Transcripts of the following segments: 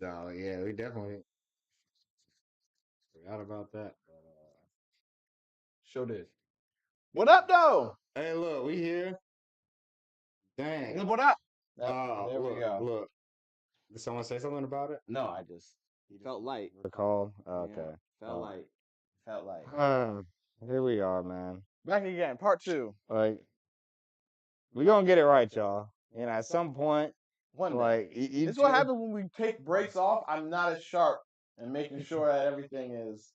No, yeah, we definitely forgot about that. But, sure did. What up, though? Hey, look, we here. Dang. What up? Yep, Oh, there we go. look. Did someone say something about it? No, I just felt light. Recall. Yeah, Okay. felt light. Felt light. Uh, here we are, man. Back again, part 2. Like, we gonna get it right, y'all. And at some point, One day. like, This is what happens when we take breaks off. I'm not as sharp and making sure that everything is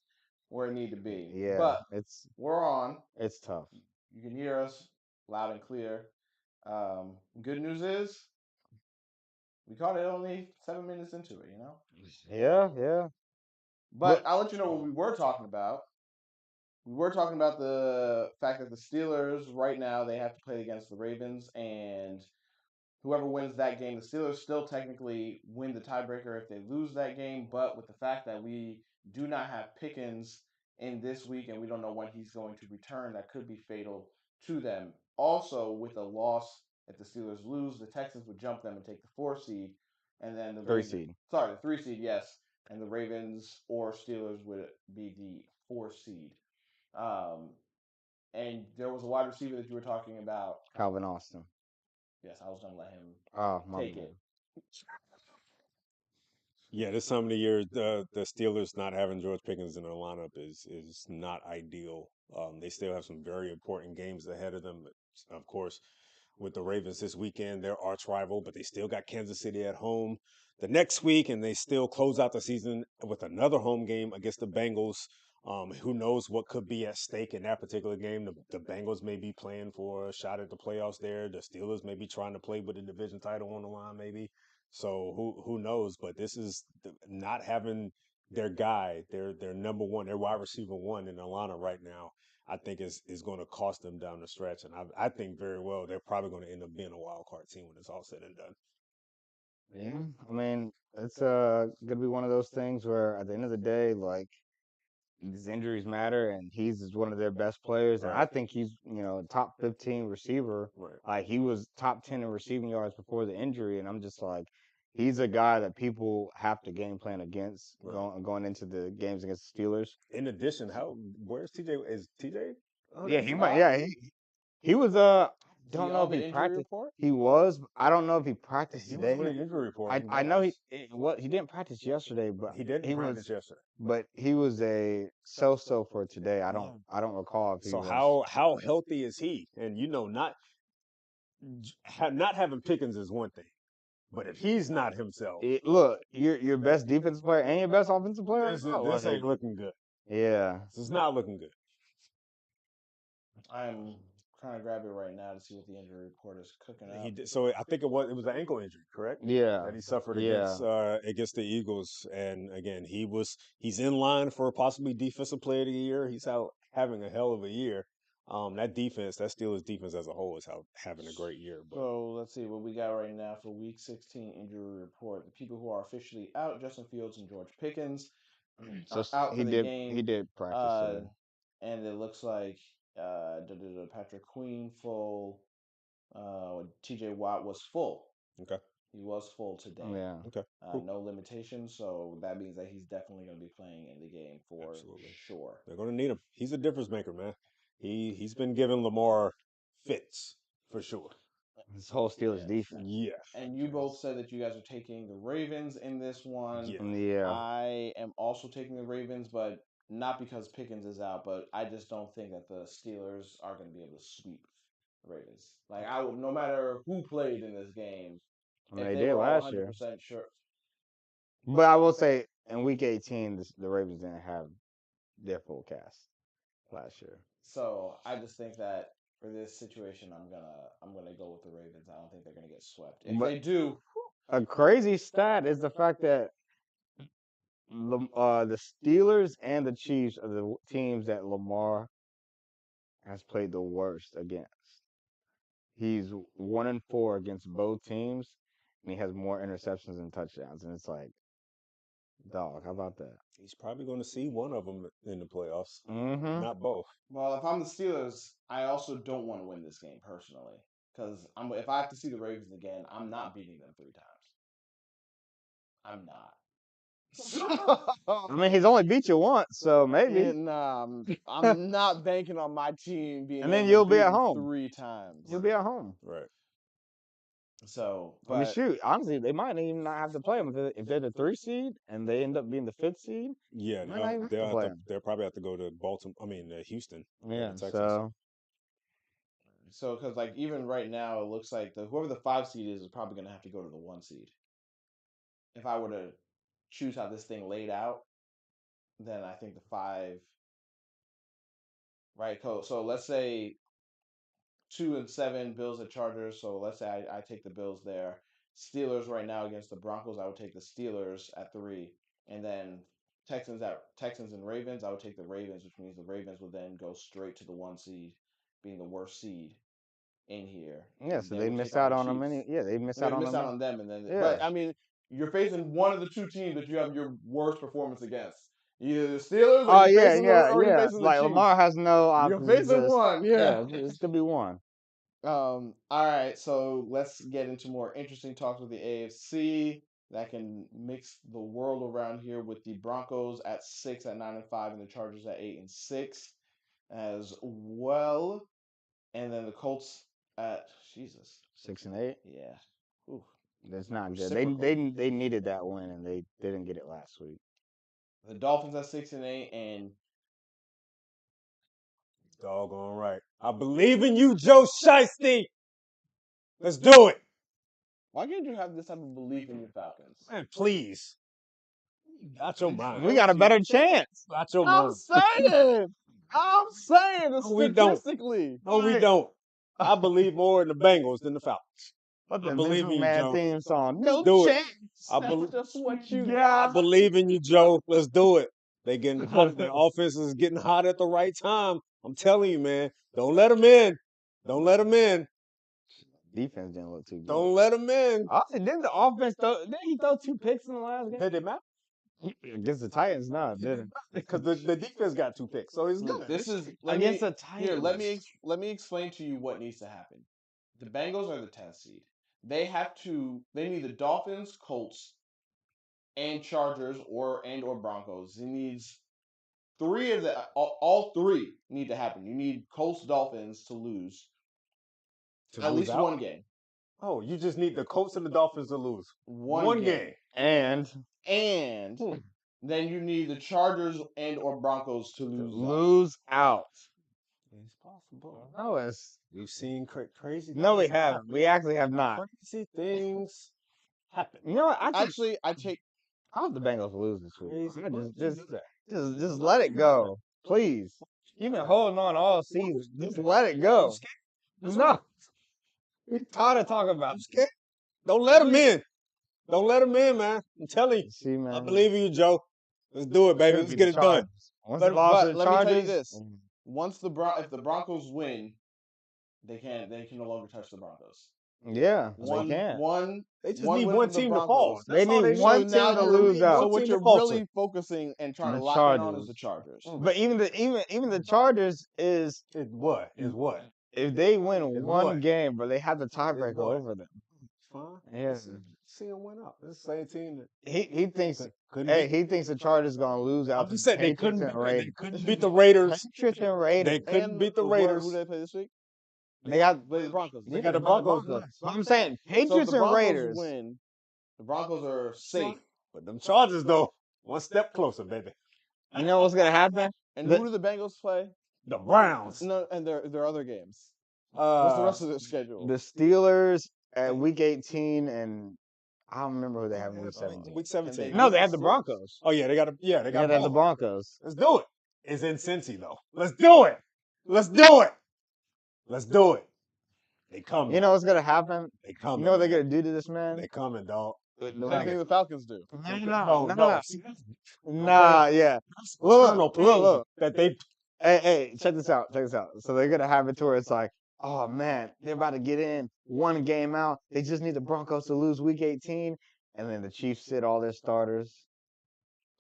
where it need to be. Yeah, But it's we're on. it's tough. You can hear us loud and clear. Good news is we caught it only 7 minutes into it, you know? Yeah. But I'll let you know what we were talking about. We were talking about the fact that the Steelers right now they have to play against the Ravens, and whoever wins that game, the Steelers still technically win the tiebreaker if they lose that game. But with the fact that we do not have Pickens in this week and we don't know when he's going to return, that could be fatal to them. Also, with a loss, if the Steelers lose, the Texans would jump them and take the 4 seed, and then the 3 seed. Sorry, the 3 seed, yes, and the Ravens or Steelers would be the 4 seed. Um, and there was a wide receiver that you were talking about. Calvin Austin. Yes, I was going to let him take it. Yeah, this time of the year, the Steelers not having George Pickens in their lineup is not ideal. They still have some very important games ahead of them. Of course, with the Ravens this weekend, their arch rival, but they still got Kansas City at home the next week, and they still close out the season with another home game against the Bengals. Who knows what could be at stake in that particular game? The Bengals may be playing for a shot at the playoffs there. The Steelers may be trying to play with the division title on the line, maybe. So who knows? But this is not having their guy, their number one, their wide receiver one in Atlanta right now. I think is going to cost them down the stretch, and I think very well they're probably going to end up being a wild card team when it's all said and done. Yeah, I mean, it's gonna be one of those things where at the end of the day, like these injuries matter, and he's one of their best players, and I think he's top 15 receiver. Right. Like he was top 10 in receiving yards before the injury, and I'm just like, he's a guy that people have to game plan against going into the games against the Steelers. In addition, where's TJ? Is TJ? Yeah, he might. Yeah, he was don't know if he practiced. He was. I don't know if he practiced He today. was on the injury report. I know he didn't practice yesterday, but he didn't practice yesterday. But he was a so for today. I don't recall if he So was. how healthy is he? And not having Pickens is one thing, but if he's not himself, Look, your best defensive player and your best offensive player. This ain't looking good. Yeah, this is not looking good. I'm trying to grab it right now to see what the injury report is cooking up. So I think it was an ankle injury, correct? Yeah, that he suffered against the Eagles, and again he's in line for possibly defensive player of the year. He's out having a hell of a year. That Steelers defense as a whole is having a great year. But. So let's see what we got right now for Week 16 injury report. The people who are officially out: Justin Fields and George Pickens. So out for the game. He did practice. And it looks like Patrick Queen full. T.J. Watt was full. Okay. He was full today. Yeah. Okay. Cool. No limitations, so that means that he's definitely going to be playing in the game for sure. They're going to need him. He's a difference maker, man. He's been giving Lamar fits for sure. This whole Steelers defense. Yeah. And you both said that you guys are taking the Ravens in this one. Yeah. I am also taking the Ravens, but not because Pickens is out, but I just don't think that the Steelers are going to be able to sweep the Ravens. Like no matter who played in this game, they did last year. Sure. But I will say in Week 18, the Ravens didn't have their full cast last year. So I just think that for this situation, I'm gonna go with the Ravens. I don't think they're gonna get swept. If they do, a crazy stat is the fact that the Steelers and the Chiefs are the teams that Lamar has played the worst against. He's 1-4 against both teams, and he has more interceptions and touchdowns. And it's like, dog, how about that? He's probably going to see one of them in the playoffs, not both. Well, if I'm the Steelers, I also don't want to win this game personally, because if I have to see the Ravens again, I'm not beating them 3 times. I'm not. I mean, he's only beat you once, so maybe. Yeah, nah, I'm not banking on my team being. And then able you'll to be beat at him home. 3 times. You'll be at home. Right. So, I mean, but shoot, honestly, they might even not have to play him if they're the 3 seed and they end up being the 5th seed. Yeah, Might not even have to play him. they'll probably have to go to Baltimore. I mean, Houston. Yeah, Texas. So, because like even right now, it looks like whoever the 5 seed is probably going to have to go to the 1 seed. If I were to choose how this thing laid out, then I think the 5. Right, so let's say 2 and 7 Bills at Chargers. So let's say I take the Bills there. Steelers right now against the Broncos, I would take the Steelers at 3, and then Texans and Ravens, I would take the Ravens, which means the Ravens would then go straight to the 1 seed, being the worst seed in here. Yeah, so they miss out on them. They miss out on them. on them, and then. Yeah. But I mean, you're facing one of the 2 teams that you have your worst performance against. Either the Steelers or you're facing the Chiefs. Like Lamar has no options. You're facing one, yeah. It's gonna be one. All right, so let's get into more interesting talks with the AFC that can mix the world around here with the Broncos at 6 at 9-5 and the Chargers at 8 and 6 as well, and then the Colts at 6 and 8. Yeah, ooh, that's not good. They needed that win and they didn't get it last week. The Dolphins at 6 and 8 and. Doggone right. I believe in you, Joe Shiesty. Let's do it. Why can't you have this type of belief in your Falcons? Man, please. Got your mind. We got a better chance. Got your mind. I'm saying statistically. No, we don't. I believe more in the Bengals than the Falcons. I believe in you, man Joe. theme song. No do chance. It. That's what you I believe in you, Joe. Let's do it. They getting hot. The offense is getting hot at the right time. I'm telling you, man. Don't let them in. Don't let them in. Defense didn't look too good. Don't let them in. Didn't the offense didn't he throw 2 picks in the last game? Did it matter? Against the Titans, no, didn't. Because the defense got 2 picks, so it's good. This is against the Titans. Here, let me explain to you what needs to happen. The Bengals are the 10th seed. They need the Dolphins, Colts, and Chargers or Broncos. It needs 3 of the all 3 need to happen. You need Colts, Dolphins to lose at least one game. Oh, you just need the Colts and the Dolphins to lose one game. And then you need the Chargers and or Broncos to lose out. It's possible. No, we've seen crazy. No, we haven't. We actually have not. Crazy things happen. You know what? I hope the Bengals lose this week. Just let it go, please. You've been holding on all season. Just let it go. No, we're tired of talking about it. Don't let them in. Don't let them in, man. I'm telling you. See, man. I believe in you, Joe. Let's do it, baby. Let's get it done. But let me tell you this: if the Broncos win, they can no longer touch the Broncos. Yeah, they can. They just need one team to fall. They need one team to lose out. So what you're really focusing and trying to lock in on is the Chargers. But even the Chargers is what? If they win one game, but they have the tiebreaker over them. Fine. Yeah. See them win out. This same team that he thinks he thinks the Chargers gonna lose out. I'm just saying they couldn't beat the Raiders. They couldn't beat the Raiders. Who they play this week? They got the Broncos. They got the Broncos. I'm saying Patriots and Raiders win. The Broncos are safe, but them Chargers though, one step closer, baby. You know what's gonna happen? And who do the Bengals play? The Browns. No, and their other games. What's the rest of their schedule? The Steelers at week 18, and I don't remember who they have in week 17. Week 17. No, they have the Broncos. Oh yeah, they got the Broncos. Let's do it. It's in Cincy though. Let's do it. Let's do it. Let's do it. They coming. You know what's gonna happen? They coming. You know what they're gonna do to this man? They coming, dog. Same thing the Falcons do. No. Nah, yeah. Look. That they. Hey, check this out. So they're gonna have it to where it's like, oh man, they're about to get in one game out. They just need the Broncos to lose week 18, and then the Chiefs sit all their starters,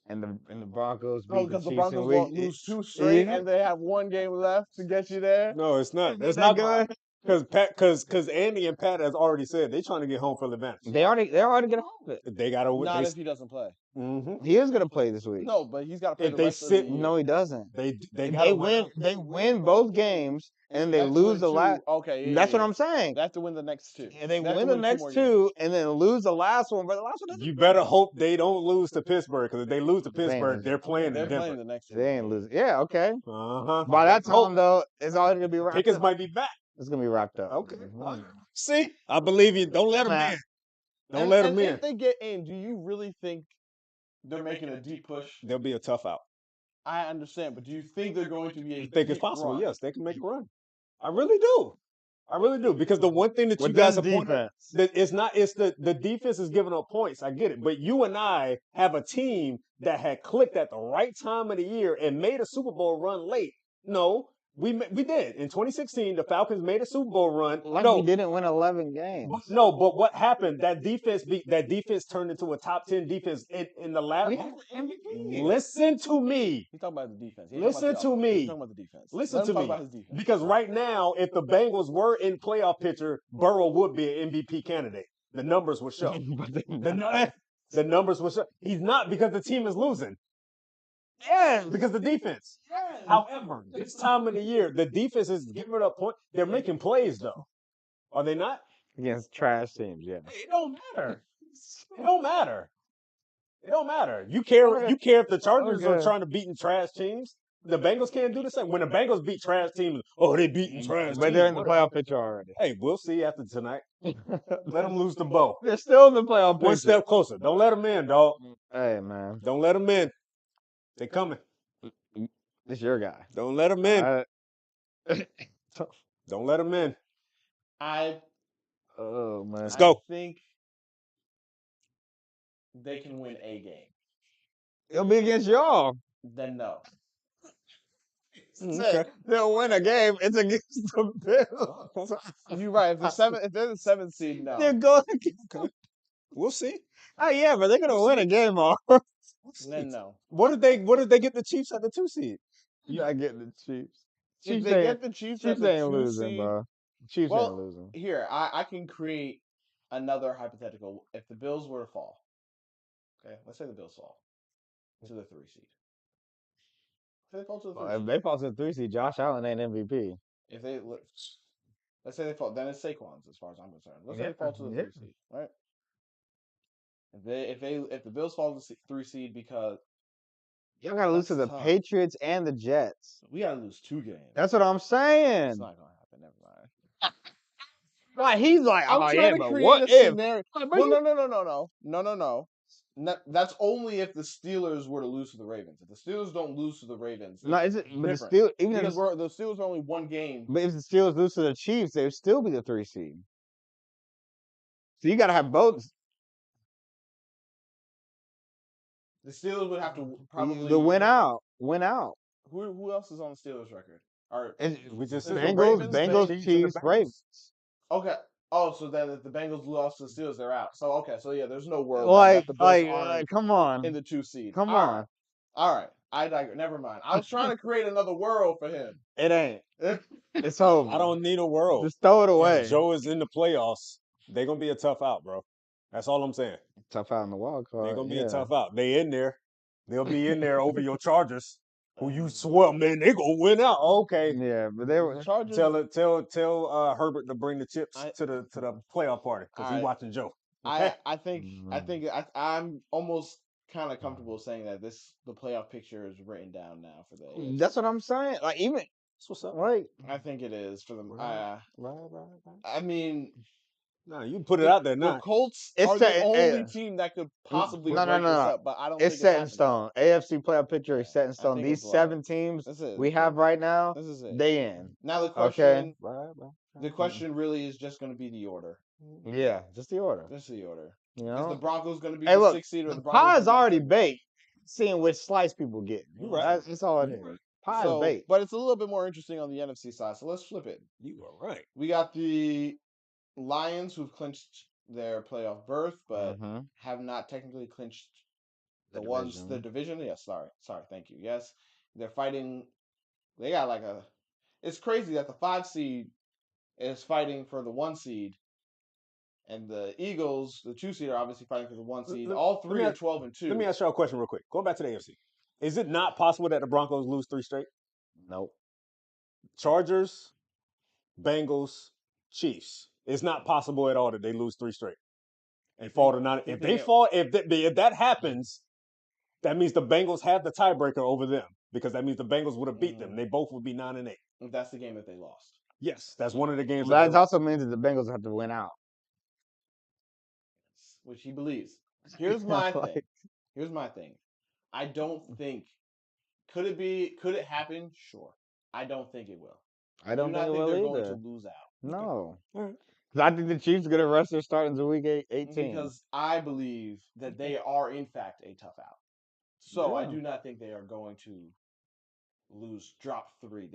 and the Broncos beat the Chiefs. Because the Broncos won't lose 2 straight, and they have one game left to get you there. No, it's not. That's not good. Because Andy and Pat has already said they're trying to get home field advantage. They're already getting home with it. They got to. Not if he doesn't play. Mm-hmm. He is gonna play this week. No, but he's got to play If the they rest of the sit- year. No, he doesn't. They win both games, and they That's lose the two. last. Okay, yeah, That's yeah. what I'm saying. They have to win the next two. And they have win to the next more two, games. and then lose the last one. But the last one doesn't. You better hope they don't lose to Pittsburgh, because if they lose to They ain't Pittsburgh, losing. they're playing They're in Denver. playing the next two. They ain't losing. Yeah, okay. Uh-huh. By that time, though, it's already gonna be wrapped Pickens up. might be back. It's gonna be wrapped up. Okay. Mhm. See, I believe you. Don't let them in. Don't let them in. If they get in, do you really think they're making a deep push? They'll be a tough out. I understand, but do you think they're going to be a I think it's deep possible. run? Yes, they can make a run. I really do. I really do, because the one thing that you With guys them have pointed defense. that it's the defense is giving up points. I get it, but you and I have a team that had clicked at the right time of the year and made a Super Bowl run late. No, we did in 2016. The Falcons made a Super Bowl run. We didn't win 11 games. But what happened? That defense turned into a top 10 defense in the last. Listen to me. He's talking about the defense. Listen to me. He's talking about the defense. Listen Let him to talk me. about his defense. Because right now, if the Bengals were in playoff picture, Burrow would be an MVP candidate. The numbers would show. The numbers would show. He's not, because the team is losing. Yeah, Because the defense. However, this time of the year, the defense is giving up points. They're making plays, though. Are they not? against trash teams. Yeah. It don't matter. It don't matter. It don't matter. You care if the Chargers are trying to beat trash teams? The Bengals can't do the same. When the Bengals beat trash teams, they beating trash teams. But they're in the playoff picture already. Hey, we'll see after tonight. Let them lose the bow. They're still in the playoff picture. One step closer. Don't let them in, dog. Hey, man. Don't let them in. They coming. This your guy. Don't let them in. Don't let them in. Oh, man. Let's go. I think they can win a game. It'll be against y'all. Then no. Okay. They'll win a game. It's against the Bills. You're right. If they're the seventh seed, no. They're going against them. We'll see. Oh, yeah, but they're going to win a game off. Then no. What did they get the Chiefs at the 2 seed? You're not getting the Chiefs. If they get the Chiefs at the ain't 2 losing, seed, bro. Chiefs well, ain't losing. here, I can create another hypothetical. If the Bills were to fall, okay, let's say the Bills fall to the 3 seed. Say they fall to the 3 If seed. they fall to the 3 seed, Josh Allen ain't MVP. If they let's say they fall, then it's Saquon's as far as I'm concerned. Let's say they fall to the 3 seed, right? If the Bills fall to the 3 seed, because Y'all gotta lose to the tough. Patriots and the Jets. We gotta lose 2 games. That's what I'm saying. It's not gonna happen. Never mind. Like he's like, I'm oh trying yeah, to but create what a if? scenario. No. That's only if the Steelers were to lose to the Ravens. If the Steelers don't lose to the Ravens, No, is it? But the different. Steelers, even Because if, the Steelers are only 1 game. but if the Steelers lose to the Chiefs, they would still be the 3 seed. So you gotta have both. The Steelers would have to probably The win out. Who else is on the Steelers record? We just The said Bengals, Chiefs, Chiefs, Ravens. Okay. Oh, so then if the Bengals lost to the Steelers, they're out. So okay, so yeah, there's no world Like, that the Bills aren't come on. in the 2 seed. Come All on. right. All right. I digress. Never mind. I was trying to create another world for him. It ain't. It's over. I don't need a world. Just throw it away. If Joe is in the playoffs, they're gonna be a tough out, bro. That's all I'm saying. Tough out in the wild card. They're gonna be a tough out. They in there. They'll be in there over your Chargers, who you swear, man, they gonna win out. Okay. Yeah, but they were Chargers. Tell Herbert to bring the chips to the playoff party, because he's watching Joe. Okay? I think I'm almost kind of comfortable saying that the playoff picture is written down now for the AFC. That's what I'm saying. Like even That's what's up. like I think it is for them. Right. I mean, No, you put it out there the now. Colts It's are the set- only team that could possibly No, break no, this no. up, but I don't it's think set in happening. stone. AFC playoff picture is set in I stone. think These it's 7 live. teams This is we have right now, This is it. they in. Now the Okay. question, the question really is just going to be the order. Yeah, just the order. Just the order. You Is the know, Broncos going to be Hey, the look, 6th seed or the the Broncos? pie gonna is be the already 7th? baked. Seeing which slice people get. You're right. That's all it is. Pie is baked. But it's a little bit more interesting on the NFC side. So let's flip it. You are right. We got the Lions, who've clinched their playoff berth, but Mhm. have not technically clinched The the division. Yes, sorry, thank you. Yes, they're fighting. They got it's crazy that the 5 seed is fighting for the 1 seed, and the Eagles, the 2 seed, are obviously fighting for the 1 seed. All three are 12-2. Let me ask y'all a question real quick. Going back to the AFC, is it not possible that the Broncos lose 3 straight? Nope. Chargers, Bengals, Chiefs. It's not possible at all that they lose 3 straight and fall to 9. If they fall, if that happens, that means the Bengals have the tiebreaker over them because that means the Bengals would have beat them. They both would be 9-8. If that's the game that they lost. Yes, that's one of the games. That also means that the Bengals have to win out, which he believes. Here's my thing. Here's my thing. I don't think. Could it happen? Sure. I don't think it will. I don't do not think think they're either. going to lose out. No. Right. I think the Chiefs are going to rest their starters in week 18. Because I believe that they are, in fact, a tough out. So I do not think they are going to drop 3.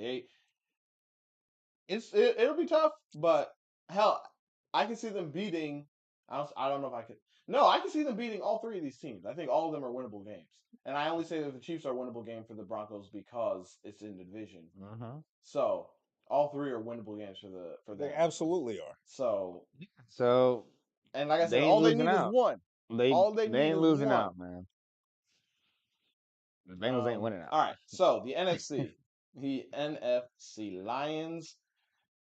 It'll be tough, but hell, I can see them beating. I don't know if I could. No, I can see them beating all 3 of these teams. I think all of them are winnable games. And I only say that the Chiefs are a winnable game for the Broncos because it's in the division. So all 3 are winnable games for them. They absolutely are. So and like I said, they ain't all they losing need out. is 1. All they need ain't is losing 1. out, man. The Bengals ain't winning out. All right. So the NFC, the NFC Lions,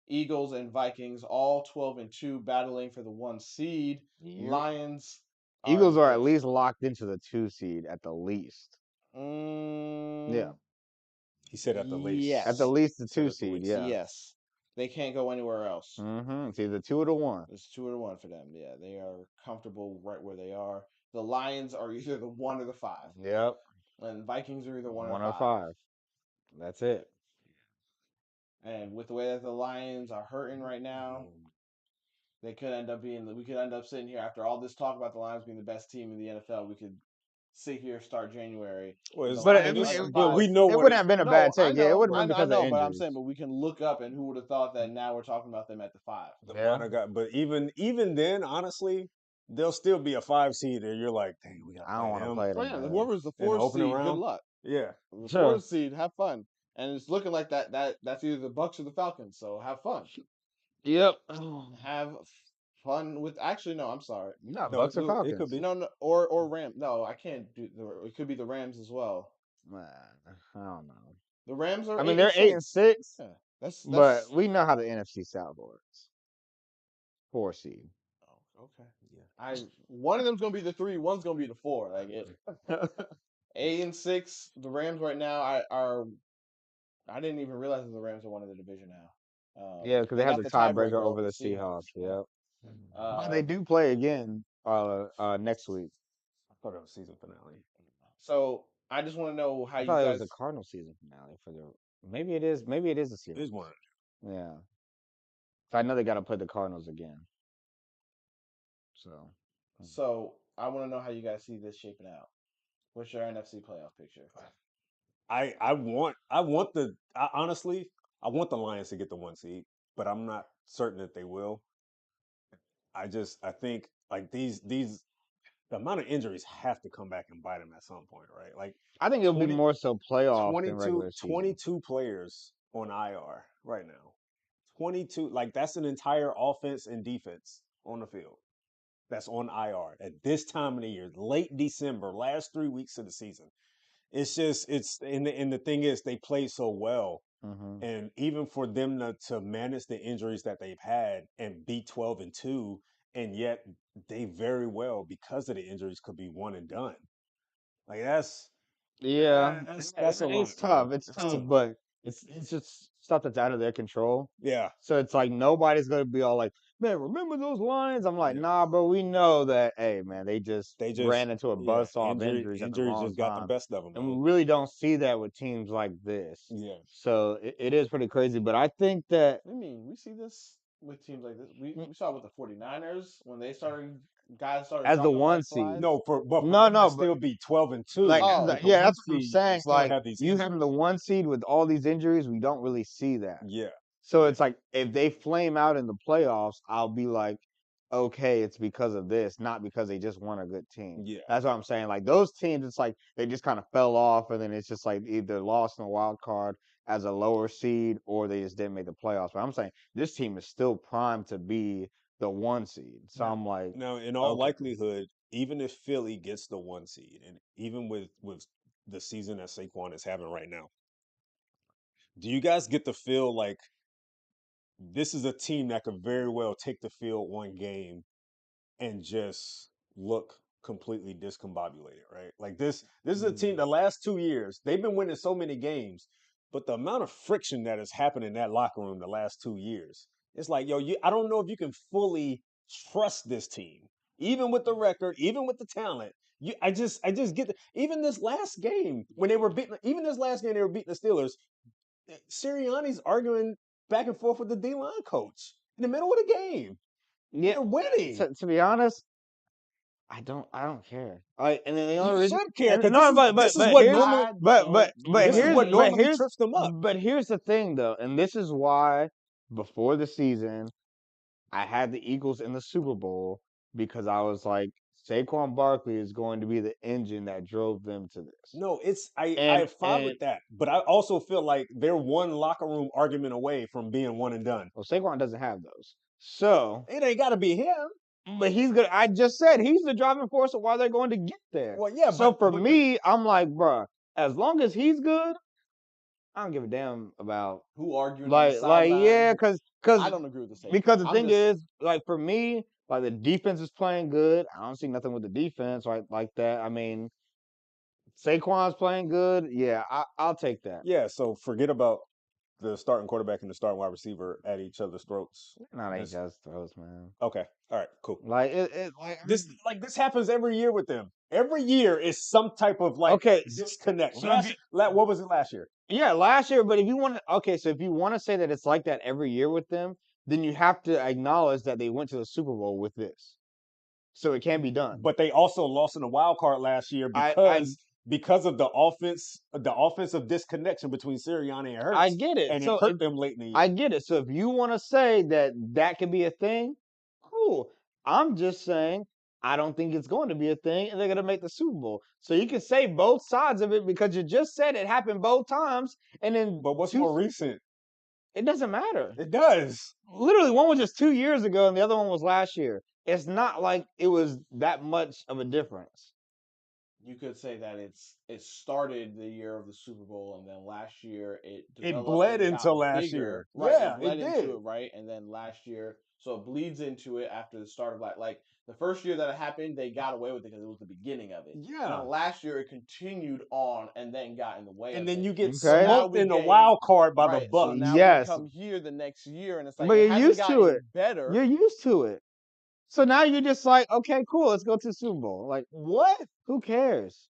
Eagles, and Vikings, all 12-2, battling for the 1 seed. Yep. Lions. Eagles are at least locked into the 2 seed at the least. Yeah. He said at the least. Yes. At the least the 2 seed, yeah. Yes. They can't go anywhere else. It's either 2 or the 1. It's 2 or the 1 for them. Yeah, they are comfortable right where they are. The Lions are either the 1 or the 5. Yep. And Vikings are either 1 or or 5. 5. That's it. And with the way that the Lions are hurting right now, we could end up sitting here after all this talk about the Lions being the best team in the NFL. We could sit here, start January. Well, but we know it wouldn't have been a bad take. Yeah, it would have been because of injuries. But I'm saying, but we can look up, and who would have thought that now we're talking about them at the 5. But even then, honestly, they'll still be a 5 seed, and you're like, dang, we got. I don't want to play them. Oh yeah, whoever's the 4th seed, good luck. Yeah, the 4th seed, have fun. And it's looking like that's either the Bucs or the Falcons. So have fun. Yep. Have fun with. Actually, no, I'm sorry. No, Bucs or Falcons. It could be. No, or Rams. No, I can't do. It could be the Rams as well. Man, I don't know. The Rams are. I mean, they're 8-6. Yeah, that's. But we know how the NFC South works. 4 seed. Oh, okay. Yeah. One of them's gonna be the 3. One's gonna be the 4. Like it. 8-6. The Rams right now are. I didn't even realize that the Rams are one of the division now. Yeah, because they have the tiebreaker over the Seahawks. Yep. But they do play again next week. I thought it was season finale. So I just want to know how I thought it was the Cardinal season finale for the. Maybe it is. Maybe it is the Seahawks. It is one. Yeah. So I know they got to play the Cardinals again. So I want to know how you guys see this shaping out. What's your NFC playoff picture? Honestly, I want the Lions to get the 1 seed, but I'm not certain that they will. I think like these the amount of injuries have to come back and bite them at some point, right? Like I think it'll be more so playoff than regular season. 22 players on IR right now. 22, like that's an entire offense and defense on the field. That's on IR at this time of the year, late December, last 3 weeks of the season. And the thing is, they play so well. And even for them to manage the injuries that they've had and be 12-2, and yet they very well, because of the injuries, could be 1 and done. Like that's that's a lot. It's tough. It's tough, but it's just stuff that's out of their control. Yeah. So it's like nobody's gonna be all like, man, remember those lines? I'm like, nah, bro. We know that. Hey, man, they just ran into a buzzsaw of injuries at the wrong just time. Got the best of them, and we really don't see that with teams like this. Yeah. So it is pretty crazy. But I think that we see this with teams like this. We saw it with the 49ers when they started. Guys started as the 1 seed. But still be 12-2. Like, yeah, that's what I'm saying. Like you having the 1 seed with all these injuries, we don't really see that. Yeah. So it's like if they flame out in the playoffs, I'll be like, okay, it's because of this, not because they just weren't a good team. Yeah. That's what I'm saying. Like those teams, it's like they just kind of fell off, and then it's just like either lost in a wild card as a lower seed, or they just didn't make the playoffs. But I'm saying this team is still primed to be the 1 seed. So I'm like, Now, in all okay, likelihood, even if Philly gets the 1 seed, and even with the season that Saquon is having right now, do you guys get the feel like this is a team that could very well take the field one game and just look completely discombobulated, right? Like this is a team the last 2 years, they've been winning so many games, but the amount of friction that has happened in that locker room the last 2 years, it's like, yo, I don't know if you can fully trust this team. Even with the record, even with the talent. I just get even this last game when they were beating even this last game they were beating the Steelers, Sirianni's arguing back and forth with the D-line coach in the middle of the game. yeah. They're winning. To be honest, I don't care. And then the only You reason, should care and because no, this is but what here's, normally this is what normally here's, trips them up. but here's the thing though, and this is why before the season I had the Eagles in the Super Bowl, because I was like, Saquon Barkley is going to be the engine that drove them to this. No, it's I And fine with that, but I also feel like they're one locker room argument away from being one and done. well, Saquon doesn't have those, so It ain't got to be him. but he's gonna. I just said he's the driving force of why they're going to get there. Well, yeah, So for but me, I'm like, bruh, as long as he's good, I don't give a damn about who arguing on the like yeah, sideline. because I don't agree with the same. because the thing is, like for me, like the defense is playing good. I don't see nothing with the defense like that. I mean, Saquon's playing good. Yeah, I'll take that. yeah, so forget about the starting quarterback and the starting wide receiver at each other's throats. Not ain't This- just throws, man. Okay, all right, cool. Like it like This happens every year with them. Every year is some type of like okay. disconnect. So What was it last year? yeah, last year. But if you want to, okay, so if you want to say that it's like that every year with them, then you have to acknowledge that they went to the Super Bowl with this, so it can be done. But they also lost in the wild card last year because of the offensive disconnection between Sirianni and Hurts. I get it. And So it hurt them late in the year. I get it. So if you want to say that that could be a thing, cool. I'm just saying I don't think it's going to be a thing, and they're going to make the Super Bowl. So you can say both sides of it because you just said it happened both times, and then But what's more recent? it doesn't matter. It does. Literally, one was just 2 years ago, and the other one was last year. It's not like it was that much of a difference. You could say that it started the year of the Super Bowl, and then last year it bled and into got last bigger. year. Right, Yeah, it bled it into did. it, right? And then last year, so it bleeds into it after the start of like the first year that it happened, they got away with it because it was the beginning of it. Yeah. And then last year it continued on and then got in the way. And of then it. you get Okay. smoked in the wild card by right, the Bucks. So now Yes. we come here the next year, and it's like But it you're hasn't used to gotten it. better. You're used to it. So now you're just like, okay, cool, let's go to the Super Bowl. Like, what? Who cares?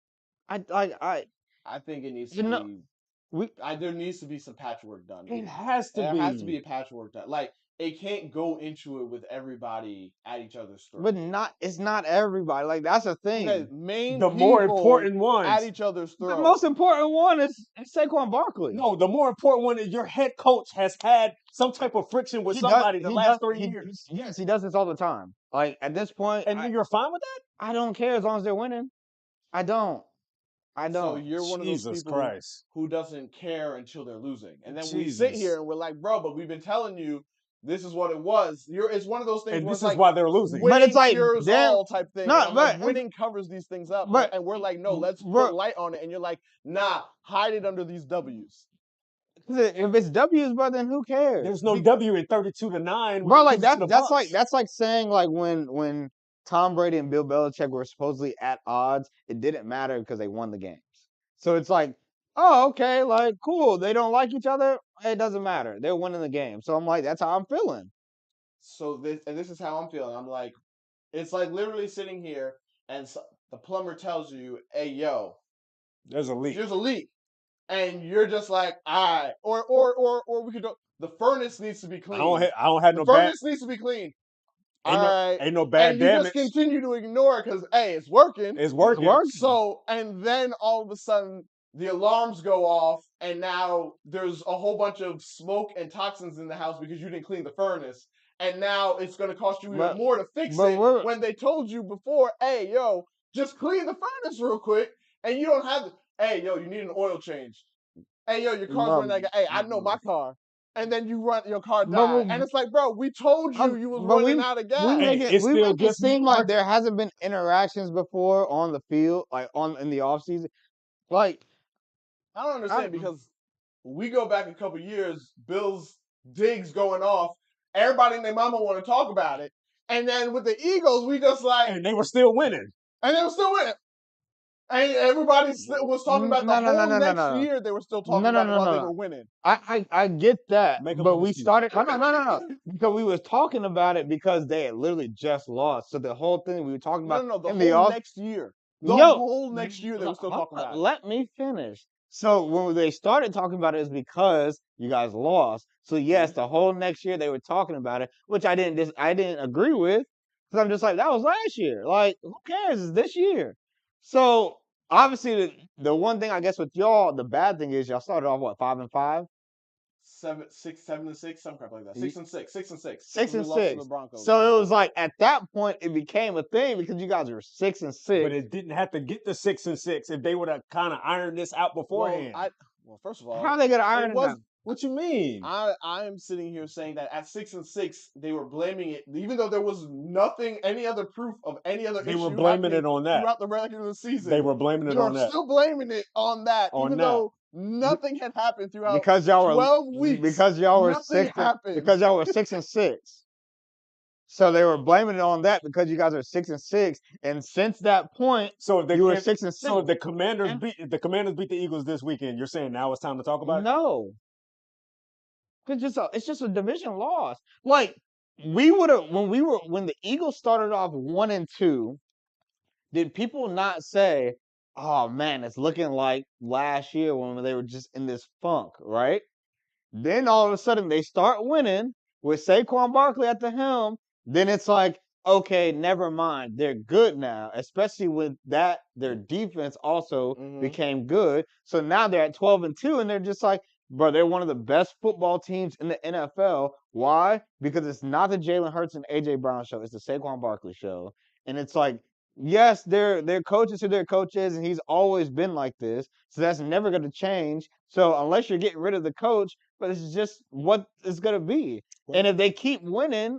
I think it needs you to know, be. There needs to be some patchwork done. It has to There be. has to be a patchwork done. Like it can't go into it with everybody at each other's throat. but it's not everybody. Like that's a thing. The main The more people important ones. at each other's throat. The most important one is Saquon Barkley. No, the more important one is your head coach has had some type of friction with somebody the last 3 years. Yes, he does this all the time. Like at this point, And you're fine with that? I don't care as long as they're winning. I don't. So you're one of those Jesus people Christ. who doesn't care until they're losing, and then we Jesus. sit here and we're like, bro, but we've been telling you this is what it was. It's one of those things. And where this it's is like, why they're losing. But it's like, cures damn- all type thing. No, And I'm like, but- winning covers these things up. but- and we're like, no, let's bro- put light on it. And you're like, nah, hide it under these W's. If it's W's, bro, then who cares? There's no W in 32-9. Bro, like that's like saying like when Tom Brady and Bill Belichick were supposedly at odds, it didn't matter because they won the games. So it's like, oh, okay, like cool. They don't like each other. It doesn't matter. They're winning the game. So I'm like, that's how I'm feeling. So this is how I'm feeling. I'm like, it's like literally sitting here and the plumber tells you, hey, yo, There's a leak. there's a leak. And you're just like, all right. Or we could do, the furnace needs to be clean. I don't have the no bad. furnace needs to be clean. Ain't no bad and you damage. just continue to ignore it because, hey, it's working. It's working. So, and then all of a sudden, the alarms go off, and now there's a whole bunch of smoke and toxins in the house because you didn't clean the furnace. and now it's going to cost you even But- more to fix but it we're- when they told you before, hey, yo, just clean the furnace real quick, and you don't have to, hey, yo, you need an oil change. Hey, yo, your car's running like, hey, I know my car. And then you run, your car died. And it's like, bro, we told you was running out of gas. it's we still make it just seem like there hasn't been interactions before on the field, like in the offseason. Like, I don't understand because we go back a couple years, Bills digs going off. Everybody and their mama want to talk about it. And then with the Eagles, we just like, and they were still winning. and they were still winning. And everybody was talking about the whole next year. They were still talking about it while they were winning. I get that, Make up but an we excuse. started. No, because we was talking about it because they had literally just lost. So the whole thing we were talking about The in whole next year. The whole next year they were still talking about it. Let me finish. So when they started talking about it is because you guys lost. So yes, the whole next year they were talking about it, which I didn't agree with, because I'm just like, that was last year. Like, who cares? It's this year. So obviously the one thing I guess with y'all, the bad thing is y'all started off what, 5-5? 7-6, some crap like that. 6-6. 6-6. 6-6. The Broncos. So it was like at that point it became a thing because you guys were 6-6. But it didn't have to get to 6-6 if they would have kind of ironed this out beforehand. Well, first of all, how are they gonna iron it out? What you mean? I am sitting here saying that at 6-6 they were blaming it, even though there was nothing, any other proof of any other issue. They were blaming it on that throughout the regular season. They were blaming it on that. They were still blaming it on that, even though nothing had happened throughout Because y'all were 12 weeks. Because y'all were nothing 6. happened. Because y'all were 6-6. So they were blaming it on that because you guys are 6-6, and since that point, so you were 6-6. So the Commanders beat the Eagles this weekend. You're saying now it's time to talk about it? No, it's just a division loss. Like we would have when the Eagles started off 1-2. Did people not say, "Oh man, it's looking like last year when they were just in this funk," right? Then all of a sudden they start winning with Saquon Barkley at the helm. Then it's like, okay, never mind. They're good now, especially with that. Their defense also became good. So now they're at 12-2, and they're just like, bro, they're one of the best football teams in the NFL. Why? Because it's not the Jalen Hurts and AJ Brown show. It's the Saquon Barkley show. And it's like, yes, they're coaches who their coaches, and he's always been like this. So that's never going to change. So unless you're getting rid of the coach, but it's just what it's gonna be. And if they keep winning,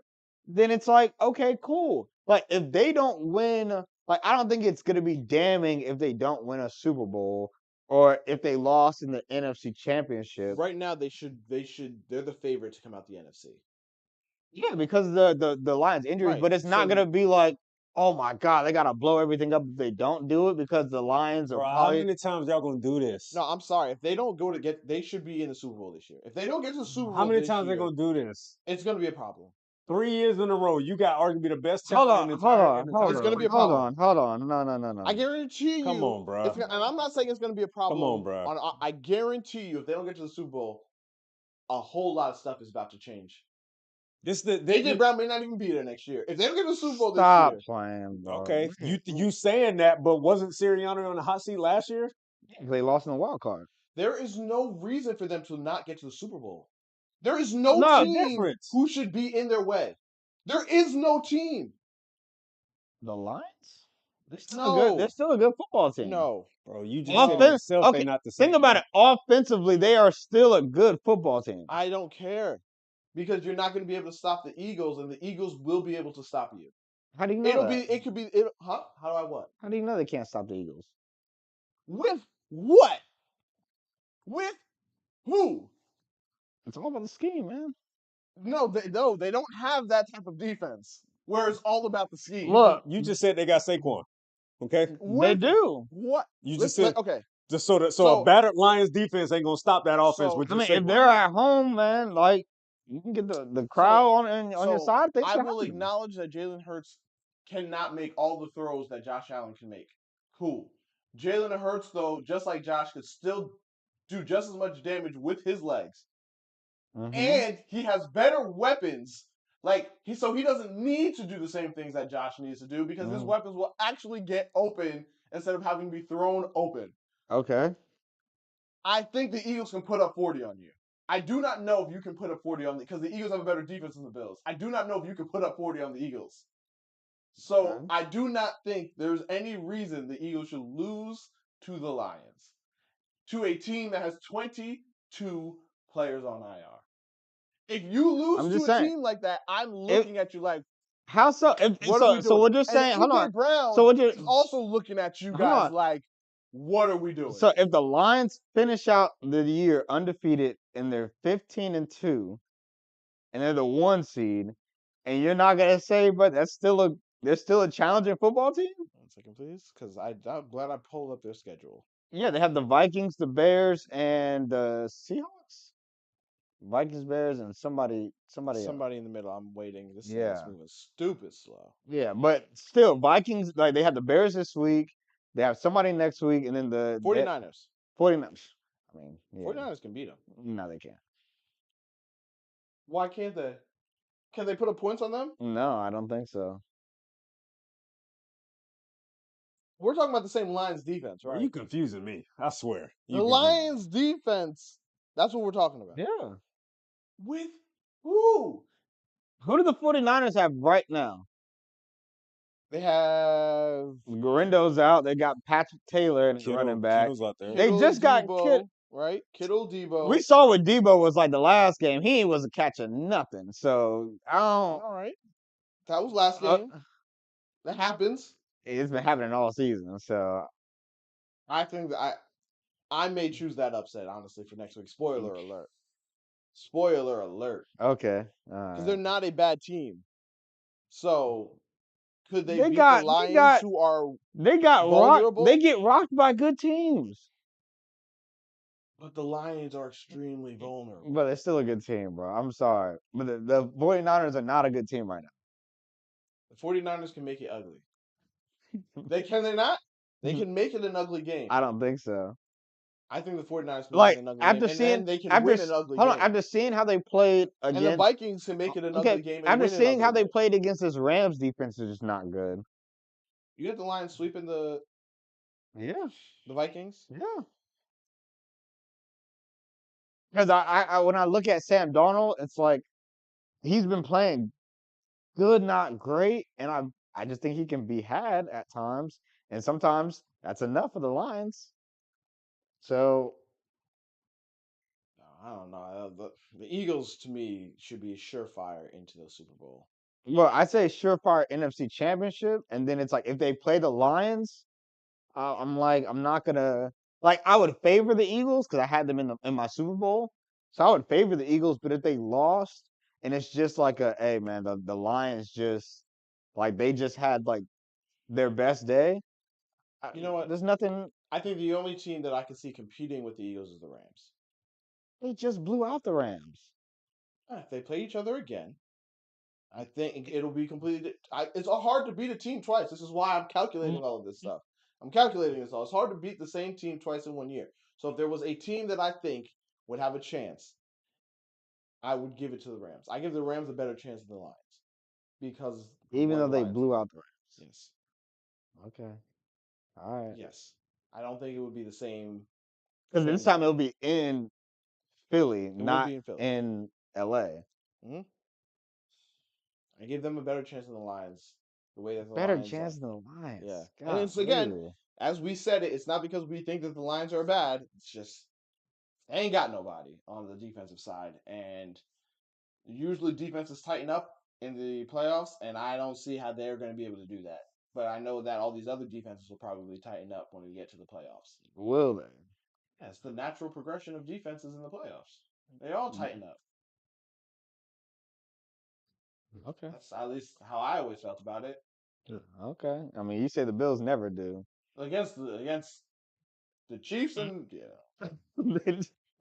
then it's like, okay, cool. Like if they don't win, like I don't think it's gonna be damning if they don't win a Super Bowl or if they lost in the NFC Championship. Right now, they're the favorite to come out the NFC. Yeah, because of the Lions injuries, Right. but it's not gonna be like, oh my God, they gotta blow everything up if they don't do it because the Lions are How many times y'all gonna do this? No, I'm sorry. If they don't go to they should be in the Super Bowl this year. If they don't get to the Super Bowl, how many times they gonna do this? It's gonna be a problem. 3 years in a row, you got arguably the best. Hold on. It's gonna be a problem. Hold on. No. I guarantee you. Come on, bro. And I'm not saying it's gonna be a problem. Come on, bro. I guarantee you, if they don't get to the Super Bowl, a whole lot of stuff is about to change. AJ Brown may not even be there next year. If they don't get to the Super Bowl this year. Stop playing, bro. Okay, you saying that, but wasn't Sirianni on the hot seat last year? They lost in the wild card. There is no reason for them to not get to the Super Bowl. There is no team who should be in their way. There is no team. The Lions? They're still a good football team. No. Bro, you just said yourself they not the same. Think about it. Offensively, they are still a good football team. I don't care. Because you're not going to be able to stop the Eagles, and the Eagles will be able to stop you. How do you know that? How do I what? How do you know they can't stop the Eagles? With what? With who? It's all about the scheme, man. No, they don't have that type of defense where it's all about the scheme. Look, you just said they got Saquon. Okay? They do. What? You just said okay. Just so a battered Lions defense ain't gonna stop that offense. If they're at home, man, like you can get the crowd on your side. I will acknowledge that Jalen Hurts cannot make all the throws that Josh Allen can make. Cool. Jalen Hurts, though, just like Josh, could still do just as much damage with his legs. And he has better weapons. So he doesn't need to do the same things that Josh needs to do because his weapons will actually get open instead of having to be thrown open. Okay. I think the Eagles can put up 40 on you. I do not know if you can put up 40 on because the Eagles have a better defense than the Bills. I do not know if you can put up 40 on the Eagles. So I do not think there's any reason the Eagles should lose to the Lions, to a team that has 22 players on IR. If you lose to a team like that, I'm looking at you like, how so? what are we doing? So what you're saying? And Hold E.J. on. Brown So what you're is also looking at you guys like, what are we doing? So if the Lions finish out the year undefeated and they're 15-2, and they're the 1 seed, and you're not gonna say, but they're still a challenging football team. 1 second, please, because I'm glad I pulled up their schedule. Yeah, they have the Vikings, the Bears, and the Seahawks. Vikings, Bears, and somebody in the middle. I'm waiting. This thing's moving stupid slow. Yeah, but still, Vikings, like, they have the Bears this week. They have somebody next week, and then the 49ers. 49ers. I mean, yeah. 49ers can beat them. No, they can't. Why can't they? Can they put up points on them? No, I don't think so. We're talking about the same Lions defense, right? Are you confusing me? I swear. The Lions defense. That's what we're talking about. Yeah. With who? Who do the 49ers have right now? They have Garindo's out. They got Patrick Taylor and running back. Kittle's out there. They just got Debo, right? Kittle, Debo. We saw what Debo was like the last game. He wasn't catching nothing. So I don't. All right. That was last game. That happens. It's been happening all season. So I think that I may choose that upset, honestly, for next week. Spoiler alert. Spoiler alert. Okay. Because they're not a bad team. So could they beat the Lions, who are vulnerable? They get rocked by good teams. But the Lions are extremely vulnerable. But they're still a good team, bro. I'm sorry. But the 49ers are not a good team right now. The 49ers can make it ugly. They're not? They can make it an ugly game. I don't think so. I think the 49ers can make it an ugly game. And they can win an ugly game. Hold on, after seeing how they played against... And the Vikings can make it an ugly game and after win an seeing how ugly they game. played against this Rams defense is just not good. You get the Lions sweeping the Vikings? Yeah. Because I when I look at Sam Darnold, it's like he's been playing good, not great, and I just think he can be had at times, and sometimes that's enough for the Lions. So I don't know. The Eagles, to me, should be surefire into the Super Bowl. Well, I say surefire NFC Championship, and then it's like if they play the Lions, I'm not gonna I would favor the Eagles because I had them in my Super Bowl, so I would favor the Eagles. But if they lost, and it's just like hey man, the Lions just they just had their best day. You know what? There's nothing. I think the only team that I can see competing with the Eagles is the Rams. They just blew out the Rams. If they play each other again, I think it'll be completely. It's hard to beat a team twice. This is why I'm calculating all of this stuff. I'm calculating this all. It's hard to beat the same team twice in 1 year. So if there was a team that I think would have a chance, I would give it to the Rams. I give the Rams a better chance than the Lions because even though they blew out the Rams. Yes. Okay. All right. Yes. I don't think it would be the same. Because this time it'll be in Philly, not in Philly. in LA. Mm-hmm. I give them a better chance than the Lions. The way that the better Lions chance are. than the Lions. Yeah. God, And it's again, as we said it's not because we think that the Lions are bad. It's just they ain't got nobody on the defensive side. And usually defenses tighten up in the playoffs, and I don't see how they're going to be able to do that. But I know that all these other defenses will probably tighten up when we get to the playoffs. Will they? Yeah, it's the natural progression of defenses in the playoffs. They all tighten up. Okay. That's at least how I always felt about it. Okay. I mean, you say the Bills never do. Against the Chiefs and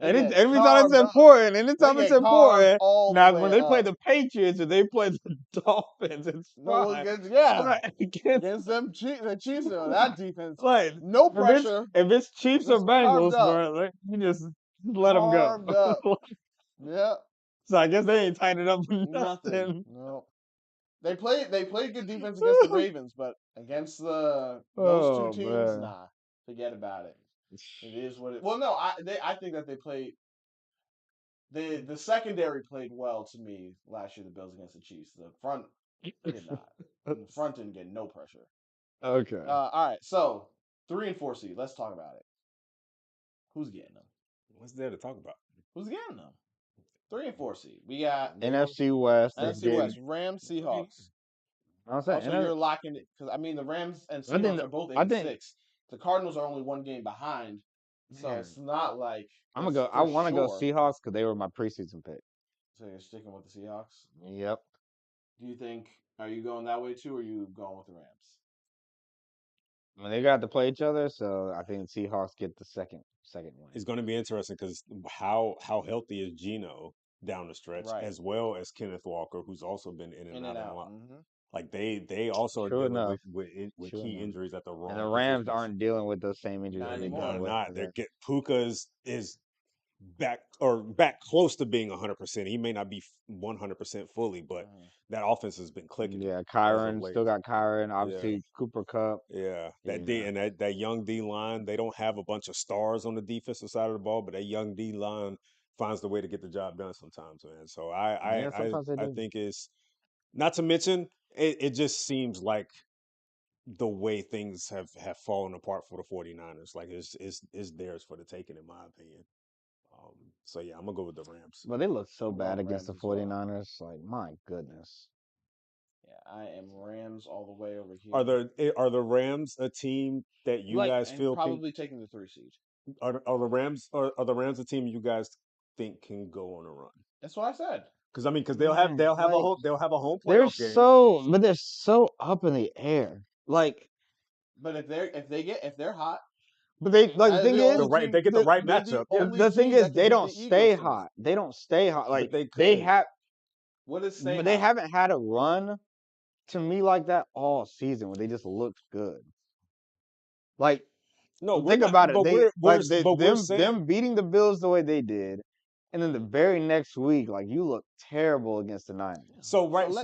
Anytime it's important. Anytime it's important. Now, when they play the Patriots or they play the Dolphins, it's fine. Against them the Chiefs, that defense, no pressure. If it's Chiefs or Bengals, bro, you just let them go. Yeah. So I guess they ain't tightened up for nothing. No. They played good defense against the Ravens, but against those two teams, nah, forget about it. It is what it. Well, no, I think that they played. The secondary played well to me last year. The Bills against the Chiefs. The front did not. The front didn't get no pressure. Okay. All right. So 3 and 4 seed. Let's talk about it. Who's getting them? What's there to talk about? Who's getting them? 3 and 4 seed. We got NFC West. NFC West. Rams, Seahawks. I'm saying, Also, you're locking it because the Rams and Seahawks are both 8-6. The Cardinals are only 1 game behind, so it's not like I'm gonna go. I want to go Seahawks because they were my preseason pick. So you're sticking with the Seahawks. Yep. Do you think? Are you going that way too, or are you going with the Rams? I mean, they got to play each other, so I think Seahawks get the second win. It's going to be interesting because how healthy is Geno down the stretch, as well as Kenneth Walker, who's also been in and out of the line. Like they also are dealing with key injuries at the wrong. And the Rams aren't dealing with those same injuries. They're not. They're Puka is back close to being 100%. He may not be 100% fully, but that offense has been clicking. Yeah, Kyron still got Kyron. Obviously, Cooper Kupp. Yeah, that young D line. They don't have a bunch of stars on the defensive side of the ball, but that young D line finds the way to get the job done sometimes, man. So I think it's not to mention it just seems like the way things have fallen apart for the 49ers. Like it's theirs for the taking, in my opinion. So yeah, I'm gonna go with the Rams. But they look so bad against the 49ers. Like, my goodness. Yeah, I am Rams all the way over here. Are the Rams a team that you guys feel probably taking the 3 seed? Are the Rams a team you guys think can go on a run? That's what I said. Because they'll have a home playoff game. They're so up in the air. Like, but if they're hot. But they the thing is they get the right matchup. The thing is they don't stay hot. They don't stay hot. Like they have. What is stay? But they haven't had a run to me like that all season where they just looked good. Like, no, think about it. Them beating the Bills the way they did, and then the very next week, like, you look terrible against the Niners. So here's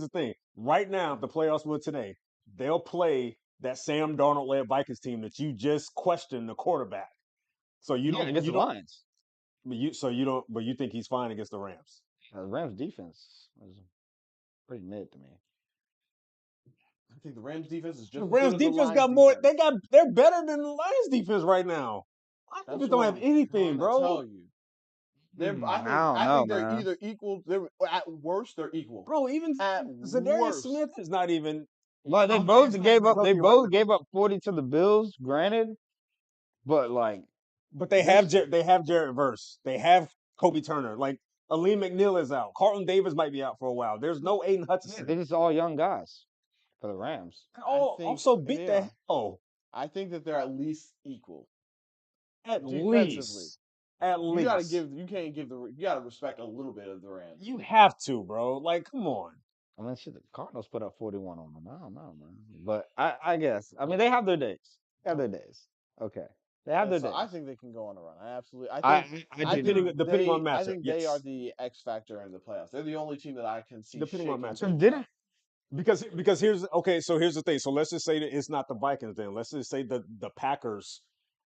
the thing. Right now, if the playoffs were today, they'll play that Sam Darnold-led Vikings team that you just questioned the quarterback. So you don't against the Lions. But you think he's fine against the Rams? The Rams defense is pretty mid to me. I think the Rams defense is just the Rams defense got more. Defense. They're better than the Lions defense right now. I think they don't have anything, bro. Tell you. I think they're either equal. At worst, they're equal. Bro, even Zadarius Smith is not even. Like, they both gave up 40 to the Bills, granted, but they have Jarrett Verse. They have Kobe Turner. Like, Aleem McNeil is out. Carlton Davis might be out for a while. There's no Aiden Hutchinson. Yeah, they're just all young guys for the Rams. Also beat the hell. I think that they're at least equal. At least. You gotta respect a little bit of the Rams. You have to, bro. Like, come on. I mean, shit, the Cardinals put up 41 on them. I don't know, man. But I guess. I mean, they have their days. Okay. They have their days. I think they can go on a run. I absolutely. Depending on matchup. I think they are the X factor in the playoffs. They're the only team that I can see. Depending on matchup. Because here's the thing. So let's just say that it's not the Vikings then. Let's just say the Packers.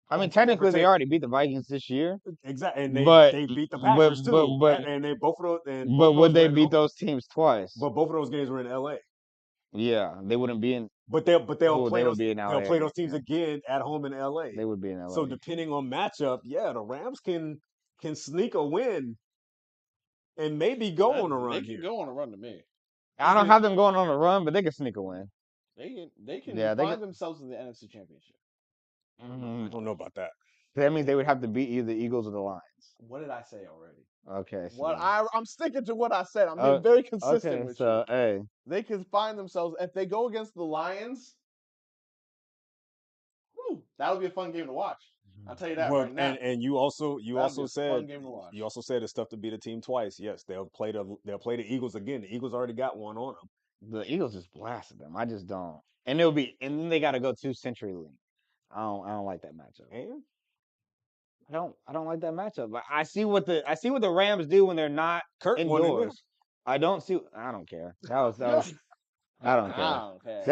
I mean, technically, they already beat the Vikings this year. Exactly, and they beat the Packers too. And they both of those. But would they beat those teams twice? But both of those games were in L.A. Yeah, they wouldn't be in. But they'll play those teams again at home in L.A. They would be in L.A. So depending on matchup, the Rams can sneak a win and maybe go on a run. They can go on a run to me. I don't have them going on a run, but they can sneak a win. They can find themselves in the NFC Championship. I don't know about that. That means they would have to beat either the Eagles or the Lions. What did I say already? Okay. So I'm sticking to what I said. I'm being very consistent with you. Hey. They can find themselves if they go against the Lions. That'll be a fun game to watch. I'll tell you that right now. And you also said it's tough to beat a team twice. Yes, they'll play the Eagles again. The Eagles already got one on them. The Eagles just blasted them. I just don't. And then they got to go to CenturyLink. I don't like that matchup. And I don't like that matchup. But I see what the Rams do when they're not indoors. I don't care. That was I don't care.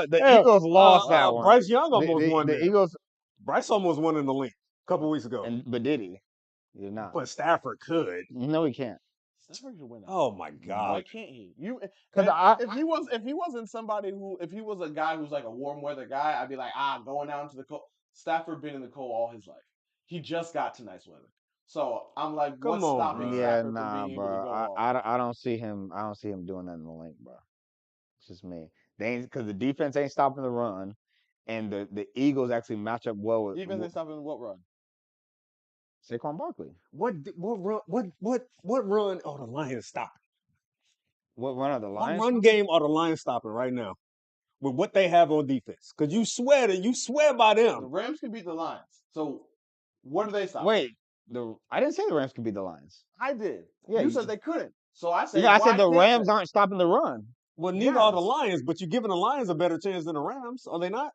The Eagles lost that one. Bryce Young almost won. The Eagles. Bryce almost won in the league. A couple weeks ago. But did he? He did not. But Stafford could. No, he can't. Stafford could win that. Oh my God! Why can't he? Because if he wasn't somebody if he was a guy who's like a warm weather guy, I'd be like, going out into the cold. Stafford been in the cold all his life. He just got to nice weather. So I'm like, Come what's on, stopping bro. Yeah, Stafford from nah, being able to bro. go off? I don't see him. I don't see him doing that in the link, bro. It's just me. They ain't because the defense ain't stopping the run, and the Eagles actually match up well with Defense ain't stopping what run? Saquon Barkley. What run? Oh, the Lions stopping. What run are the What Lions? run game are the Lions stopping right now? With what they have on defense, because you swear by The them. Rams can beat the Lions. So what do they stop? Wait, I didn't say the Rams could beat the Lions. I did. Yeah, you said they couldn't. So I said, Yeah, I why said the can't Rams they? aren't stopping the run. Well, neither are the Yes. Lions, but you're giving the Lions a better chance than the Rams, are they not?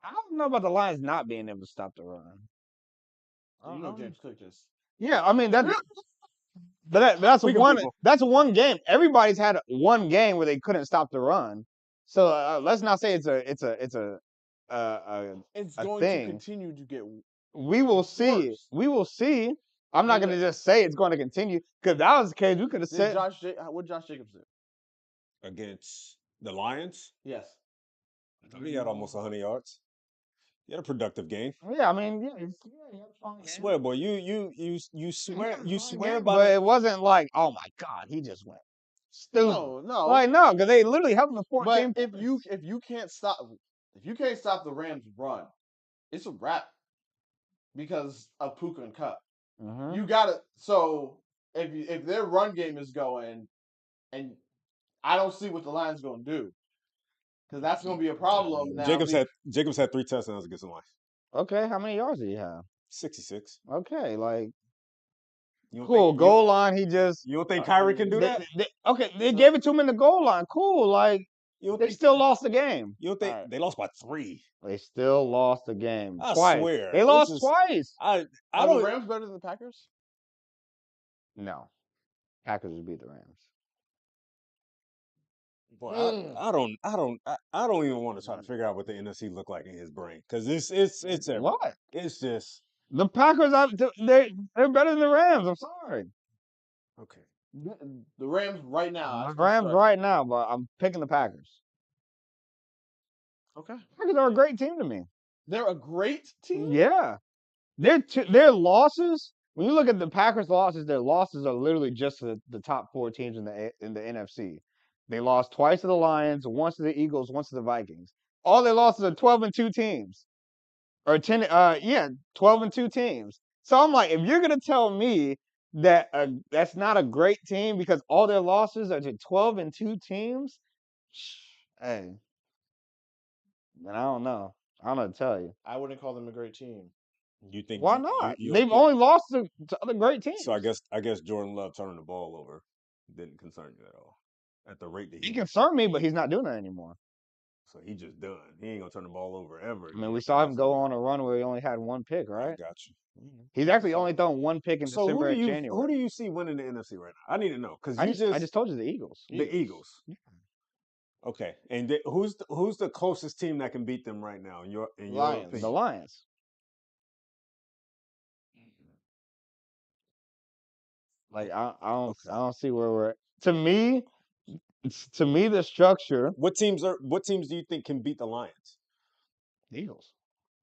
I don't know about the Lions not being able to stop the run. So you know James Cook just. Yeah, I mean that's Speaking one. people. That's one game. Everybody's had one game where they couldn't stop the run. So let's not say it's a It's a going thing. to continue to get. We will see. worse. We will see. I'm not going to just say it's going to continue because if that was the case, we could have said. What Josh Jacobs do? Against the Lions? Yes. I thought he had almost 100 yards. He had a productive game. Yeah, I mean, yeah, I swear, boy, you swear by but it wasn't like, oh my God, he just went stupid. No. Like no, because they literally held him to 14 But if you can't stop the Rams run, it's a wrap because of Puka and Cup. Mm-hmm. You got to. So if their run game is going, and I don't see what the Lions going to do, because that's going to be a problem now. Jacobs had 3 touchdowns against the Lions. Okay, how many yards did he have? 66. Okay, like You cool goal line. He just you don't think Kyrie can do that? They gave it to him in the goal line. Cool, like You they still lost the game. You don't think they lost by 3? They still lost the game I twice. swear. They lost twice. Are the Rams better than the Packers? No, Packers would beat the Rams. Boy, I don't even want to try to figure out what the NFC look like in his brain because it's What? It's just the Packers. They're better than the Rams. I'm sorry. okay. The Rams right now. The Rams right now, but I'm picking the Packers. Okay. Packers are a great team to me. They're a great team. Yeah, their losses. When you look at the Packers' losses, their losses are literally just to the top 4 teams in the NFC. They lost twice to the Lions, once to the Eagles, once to the Vikings. All their losses are 12-2 teams, or 10. 12-2 teams. So I'm like, if you're gonna tell me that that's not a great team because all their losses are to 12-2 teams, hey, then I don't know. I don't know what to tell you. I wouldn't call them a great team. You think Why not? They've only lost to other great teams. So I guess Jordan Love turning the ball over didn't concern you at all. At the rate that he concerned me, but he's not doing that anymore. So he just done. He ain't gonna turn the ball over ever. I mean, we saw him go on a run where he only had 1 pick, right? I got you. He's actually only thrown 1 pick in December and January. Who do you see winning the NFC right now? I need to know because I just told you the Eagles. The Eagles. Yeah. Okay, and who's the closest team that can beat them right now in your opinion? The Lions. Like I don't see where we're at. To me, the structure. What teams do you think can beat the Lions? The Eagles.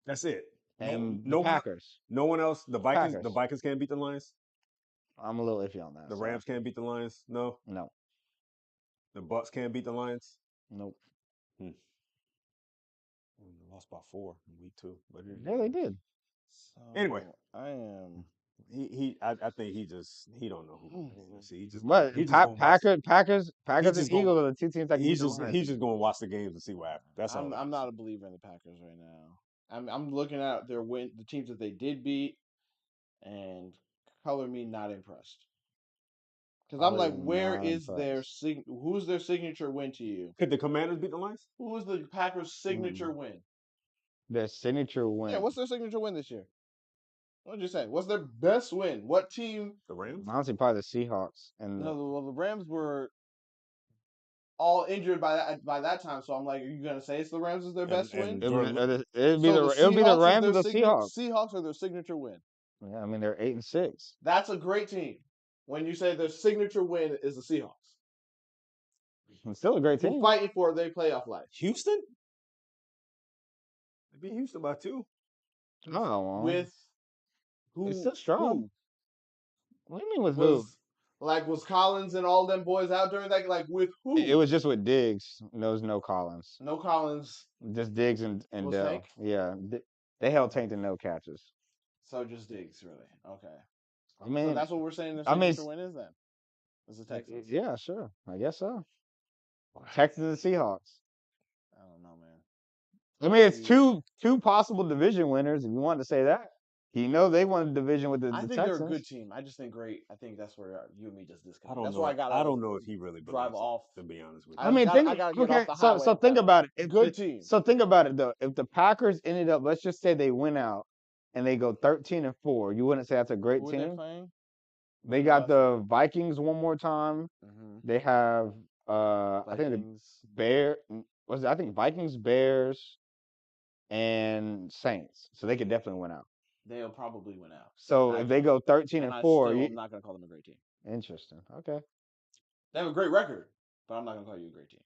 That's it. And the Packers. No one else. The Vikings. Packers. The Vikings can't beat the Lions. I'm a little iffy on that. The Rams can't beat the Lions. No. The Bucks can't beat the Lions. Nope. They lost by 4 in week 2. But yeah, they did. So anyway, I am. I think he don't know who. See, Packers and Eagles are the 2 teams that can beat the Lions. He's just going to watch the games and see what happens. That's all. I'm not a believer in the Packers right now. I'm looking at the teams that they did beat, and color me not impressed. Because I'm like, who's their signature win to you? Could the Commanders beat the Lions? Who is the Packers' signature win? Their signature win. Yeah, what's their signature win this year? What did you say? What's their best win? What team? The Rams? Honestly, probably the Seahawks. And the Rams were all injured by that time. So I'm like, are you gonna say it's the Rams is their best win? It'd be So the Rams or the Seahawks. Seahawks. Seahawks are their signature win. Yeah, I mean they're 8-6. That's a great team. When you say their signature win is the Seahawks, It's still a great who team. fighting for their playoff life. Houston? They beat Houston by 2. Oh, With who? it's still strong. Who? What do you mean with who? Was Collins and all them boys out during that? Like with who? It was just with Diggs. There was no Collins. No Collins. Just Diggs and Was Dell. Tank? Yeah, they held Tank to no catches. So just Diggs, really? Okay. I mean, so that's what we're saying. Their signature win is then. It's the Texans. Yeah, sure. I guess so. Texans and Seahawks. I don't know, man. I mean, it's two possible division winners. If you wanted to say that, they won a division with the I think Texans. they're a good team. I just think great. I think that's where you and me just disconnect. I don't That's know. why I got. I don't know if he really drive believes off. it, to be honest with I you. I mean, gotta get off the highway so think about it. Good team. So think about it though. If the Packers ended up, let's just say they win out and they go 13-4, you wouldn't say that's a great Who team. are they playing? They got the Vikings one more time. Mm-hmm. They have Vikings. I think Vikings, Bears, and Saints. So they could definitely win out. They'll probably win out. So if they go 13-4, I'm not gonna call them a great team. Interesting. Okay. They have a great record, but I'm not gonna call you a great team.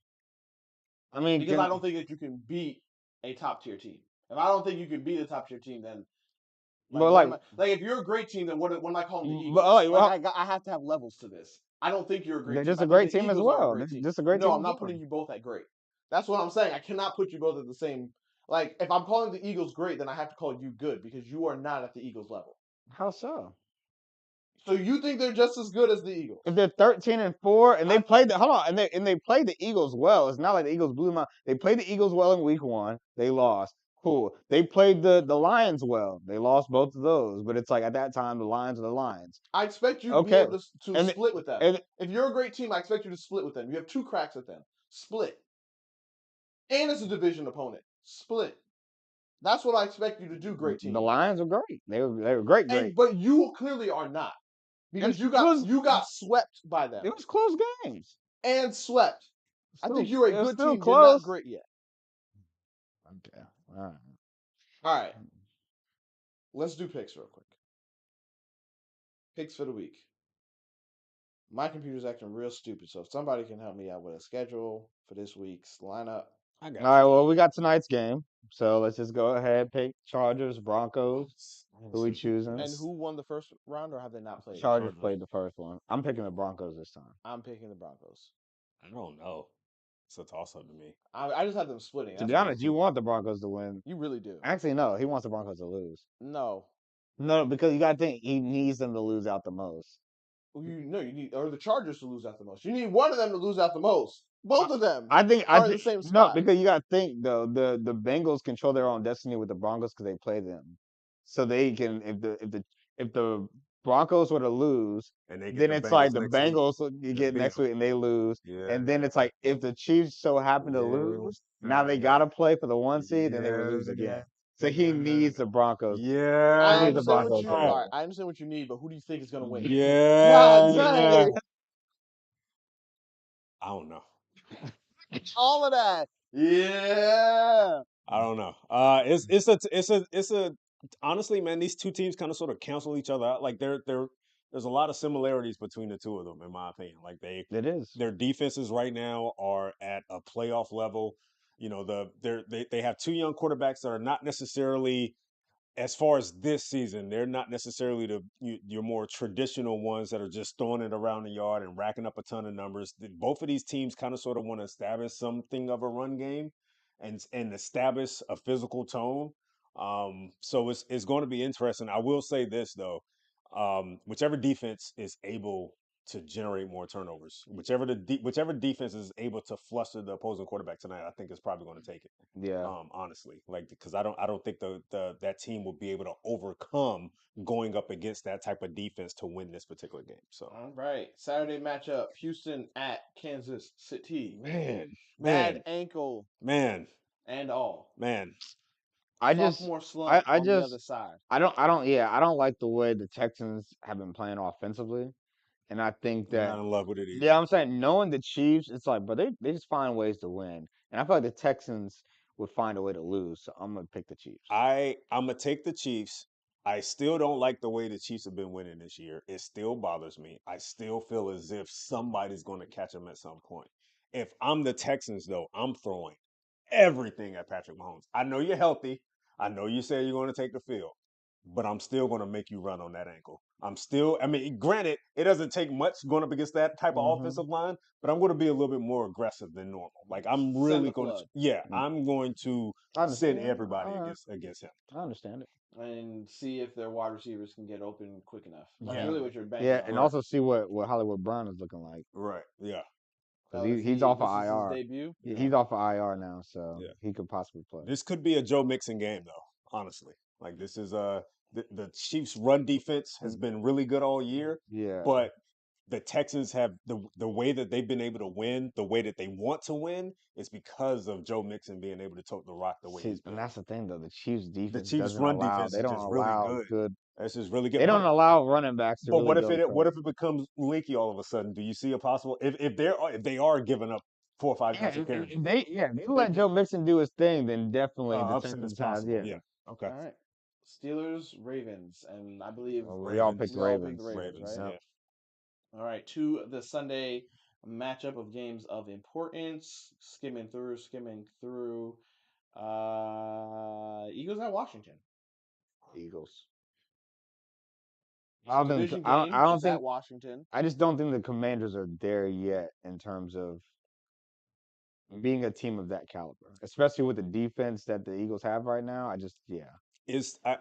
I mean, because I don't think that you can beat a top tier team. If I don't think you can beat a top tier team, then if you're a great team, then what am I calling the Eagles? I have to have levels to this. I don't think you're a great team. They're just a great team as well. Just a great team. No, I'm not putting you both at great. That's what I'm saying. I cannot put you both at the same. Like, if I'm calling the Eagles great, then I have to call you good because you are not at the Eagles level. How so? So you think they're just as good as the Eagles? If they're 13-4 and they played they played the Eagles well. It's not like the Eagles blew them out. They played the Eagles well in week 1. They lost. Cool. They played the Lions well. They lost both of those. But it's like at that time the Lions are the Lions. I expect you to be able to split with them. If you're a great team, I expect you to split with them. You have 2 cracks at them. Split. And it's a division opponent. Split. That's what I expect you to do, great team. The Lions are great. They were great. But you clearly are not. Because you got swept by them. It was close games. And swept. I think you're a good team. Close. You're not great yet. Okay. All right. Let's do picks real quick. Picks for the week. My computer's acting real stupid, so if somebody can help me out with a schedule for this week's lineup. All right, well, we got tonight's game. So let's just go ahead, pick Chargers, Broncos. Who we choosing? And who won the first round, or have they not played? Chargers played the first one. I'm picking the Broncos this time. I'm picking the Broncos. I don't know. It's a toss-up to me. I just have them splitting. To be honest, you want the Broncos to win. You really do. Actually, no. He wants the Broncos to lose. No, because you got to think he needs them to lose out the most. You need the Chargers to lose out the most. You need one of them to lose out the most. Both of them. I think in the same spot. No, because you got to think though the Bengals control their own destiny with the Broncos because they play them, so they can if the Broncos were to lose, and then it's like the Bengals get next week and they lose, and then it's like if the Chiefs so happen to lose, now they got to play for the 1 seed, then they would lose again. So he needs the Broncos. Yeah, I understand what you need, but who do you think is going to win? Yeah, I don't know. All of that. Yeah. I don't know. It's a honestly, man, these two teams kind of sort of cancel each other out. Like there's a lot of similarities between the two of them, in my opinion. Like their defenses right now are at a playoff level. You know, they have 2 young quarterbacks that are not necessarily, as far as this season, they're not necessarily your more traditional ones that are just throwing it around the yard and racking up a ton of numbers. Both of these teams kind of sort of want to establish something of a run game and establish a physical tone. So it's going to be interesting. I will say this though, whichever defense is able to generate more turnovers, whichever defense is able to fluster the opposing quarterback tonight, I think is probably going to take it. Yeah. Honestly, because I don't think that team will be able to overcome going up against that type of defense to win this particular game. So all right, Saturday matchup: Houston at Kansas City. Man, bad ankle, man, and all. Man, sophomore slump on the other side. I don't like the way the Texans have been playing offensively. And I think I'm that not in love with it yeah, either. I'm saying knowing the Chiefs, it's like, but they just find ways to win, and I feel like the Texans would find a way to lose. So I'm gonna pick the Chiefs. I'm gonna take the Chiefs. I still don't like the way the Chiefs have been winning this year. It still bothers me. I still feel as if somebody's going to catch them at some point. If I'm the Texans, though, I'm throwing everything at Patrick Mahomes. I know you're healthy. I know you say you're going to take the field, but I'm still going to make you run on that ankle. I mean, granted, it doesn't take much going up against that type of Hmm. offensive line, but I'm going to be a little bit more aggressive than normal. Like I'm Send really the going to, flood yeah, I'm going to I understand. send Yeah, everybody all right, against him. I understand it. and see if their wide receivers can get open quick enough. That's Yeah, really what you're banking Yeah, on. and right, also see what Hollywood Brown is looking like right, yeah, because Oh, is he's he? off of This is his IR. debut. yeah, He's off of IR now, so yeah. he could possibly play. This could be a Joe Mixon game, though. Honestly, like this is the Chiefs' run defense has Mm, been really good all year, yeah. but the Texans have the way that they've been able to win, the way that they want to win, is because of Joe Mixon being able to tote the rock the way See, he's and been. that's the thing though. The Chiefs' The defense Chiefs' doesn't run allow. defense They is don't just really allow good. good. It's just really They good. don't allow running backs to But really what if go what crazy. if it becomes leaky all of a sudden? Do you see a possible if they are giving up 4 or 5 Yeah, yards of carry? if they let Joe Mixon do his thing, then definitely the Upset is Texans have possible. yeah. Yeah. Okay. All right. Steelers, Ravens, and I believe Well, we all picked Ravens. we all picked the Ravens. Ravens, Ravens. right? Yep. Yeah. All right. To the Sunday matchup of games of importance. Skimming through. Eagles at Washington. Eagles. It's a division I game. don't It's at think. Washington. I just don't think the Commanders are there yet in terms of being a team of that caliber, especially with the defense that the Eagles have right now. I just yeah.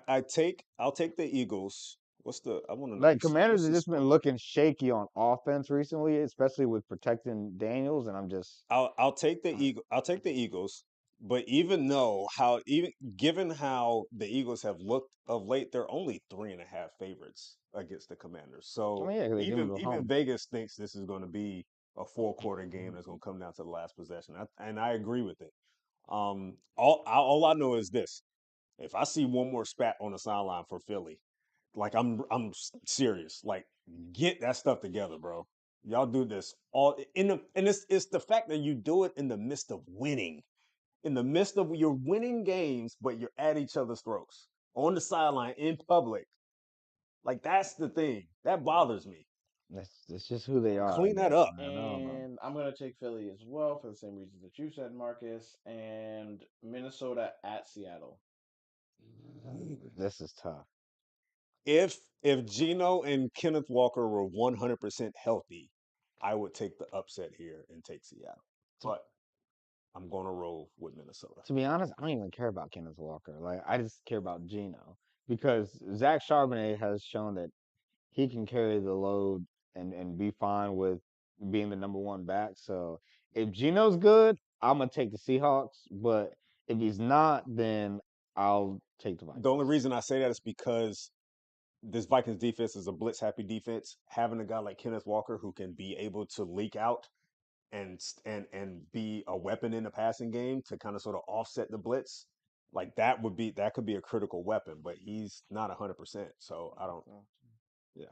I'll take the Eagles. What's the I want to know Like Commanders what's have the just been spread? looking shaky on offense recently, especially with protecting Daniels, and I'm just I'll take the Eagle. I'll take the Eagles. But even given how the Eagles have looked of late, they're only 3.5 favorites against the Commanders. I So mean yeah, 'cause they give them the even home. Vegas thinks this is going to be a 4 quarter game that's going to come down to the last possession, and I agree with it. All I know is this: if I see one more spat on the sideline for Philly, like serious. Like get that stuff together, bro. Y'all do this all in the and it's the fact that you do it in the midst of winning. In the midst of you're winning games, but you're at each other's throats on the sideline in public. Like that's the thing that bothers me. That's just who they are, I Clean that guess, up. man. I don't know. And I'm gonna take Philly as well for the same reasons that you said, Marcus. And Minnesota at Seattle. This is tough. If Gino and Kenneth Walker were 100% healthy, I would take the upset here and take Seattle. But I'm gonna roll with Minnesota. To be honest, I don't even care about Kenneth Walker. Like I just care about Geno because Zach Charbonnet has shown that he can carry the load and be fine with being the number one back. So if Geno's good, I'm gonna take the Seahawks. But if he's not, then I'll take the The only Vikings. reason I say that is because this Vikings defense is a blitz happy defense. Having a guy like Kenneth Walker who can be able to leak out and be a weapon in the passing game to kind of sort of offset the blitz, like that could be a critical weapon. But he's not 100%, so I don't. Yeah,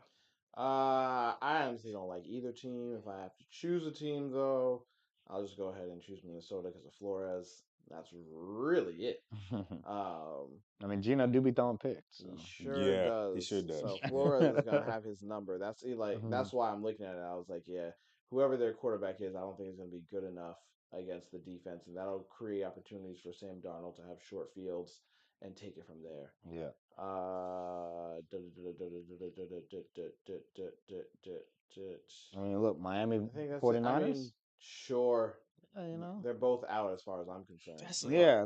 I honestly don't like either team. If I have to choose a team, though, I'll just go ahead and choose Minnesota because of Flores. That's really it. I mean, Geno do be throwing picks. He So. sure yeah, he sure does. does. So Flores is gonna have his number. Mhm. That's why I'm looking at it. I was like, yeah, whoever their quarterback is, I don't think is gonna be good enough against the defense, and that'll create opportunities for Sam Darnold to have short fields and take it from there. Yeah. I mean, look, Miami I think that's it. I 49ers. mean, sure, You know. they're both out as far as I'm concerned. That's a Yeah, they're.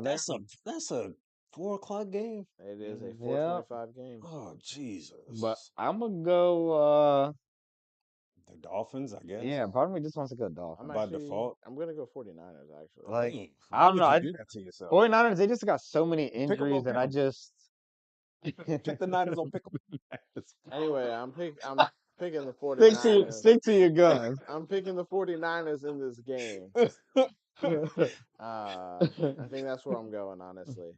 that's a 4 o'clock game. It is a Yeah, 4:25 game. Oh but Jesus, I'm gonna go. the Dolphins, I guess Yeah, part of me just wants to go Dolphins. by default. I'm gonna go 49ers actually. Like, Dang, I why don't know. would you do that to yourself? 49ers, they just got so many Pick them injuries on that pick I them. just. Pick the Niners on pick them. Anyway, I'm picking the 49ers. Stick to your guns. I'm picking the 49ers in this game. I think that's where I'm going, honestly.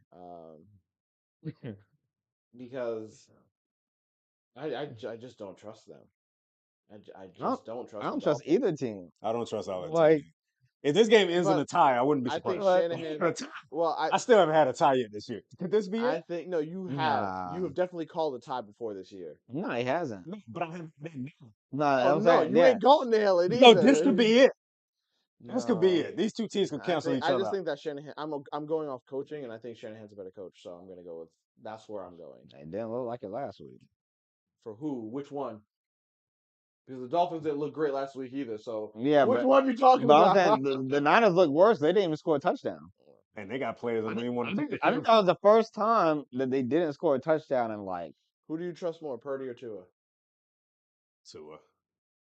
Because I just don't trust them. I just don't trust. I don't the trust Dolphins. either team. I don't trust either Like, team. If this game ends in But a tie, I wouldn't be I think surprised. Shanahan. Well, I still haven't had a tie yet this year. Could this be I it? think no, you have. Nah. You have definitely called a tie before this year. No, he hasn't. No, but I haven't been. No, Oh I'm no, saying, you yeah. ain't gonna nail it No, either. this could be it. This could be No. it. These two teams could cancel each I other just out. think that Shanahan. I'm going off coaching, and I think Shanahan's a better coach. So I'm gonna go with. That's where I'm going. It didn't look like it last week. For who? Which one? Because the Dolphins didn't look great last week either. So Yeah, which but one are you talking but about? I'm saying the Niners look worse. They didn't even score a touchdown. And they got players that don't even want to take the I think that was the first time that they didn't score a touchdown in like. Who do you trust more, Purdy or Tua? Tua.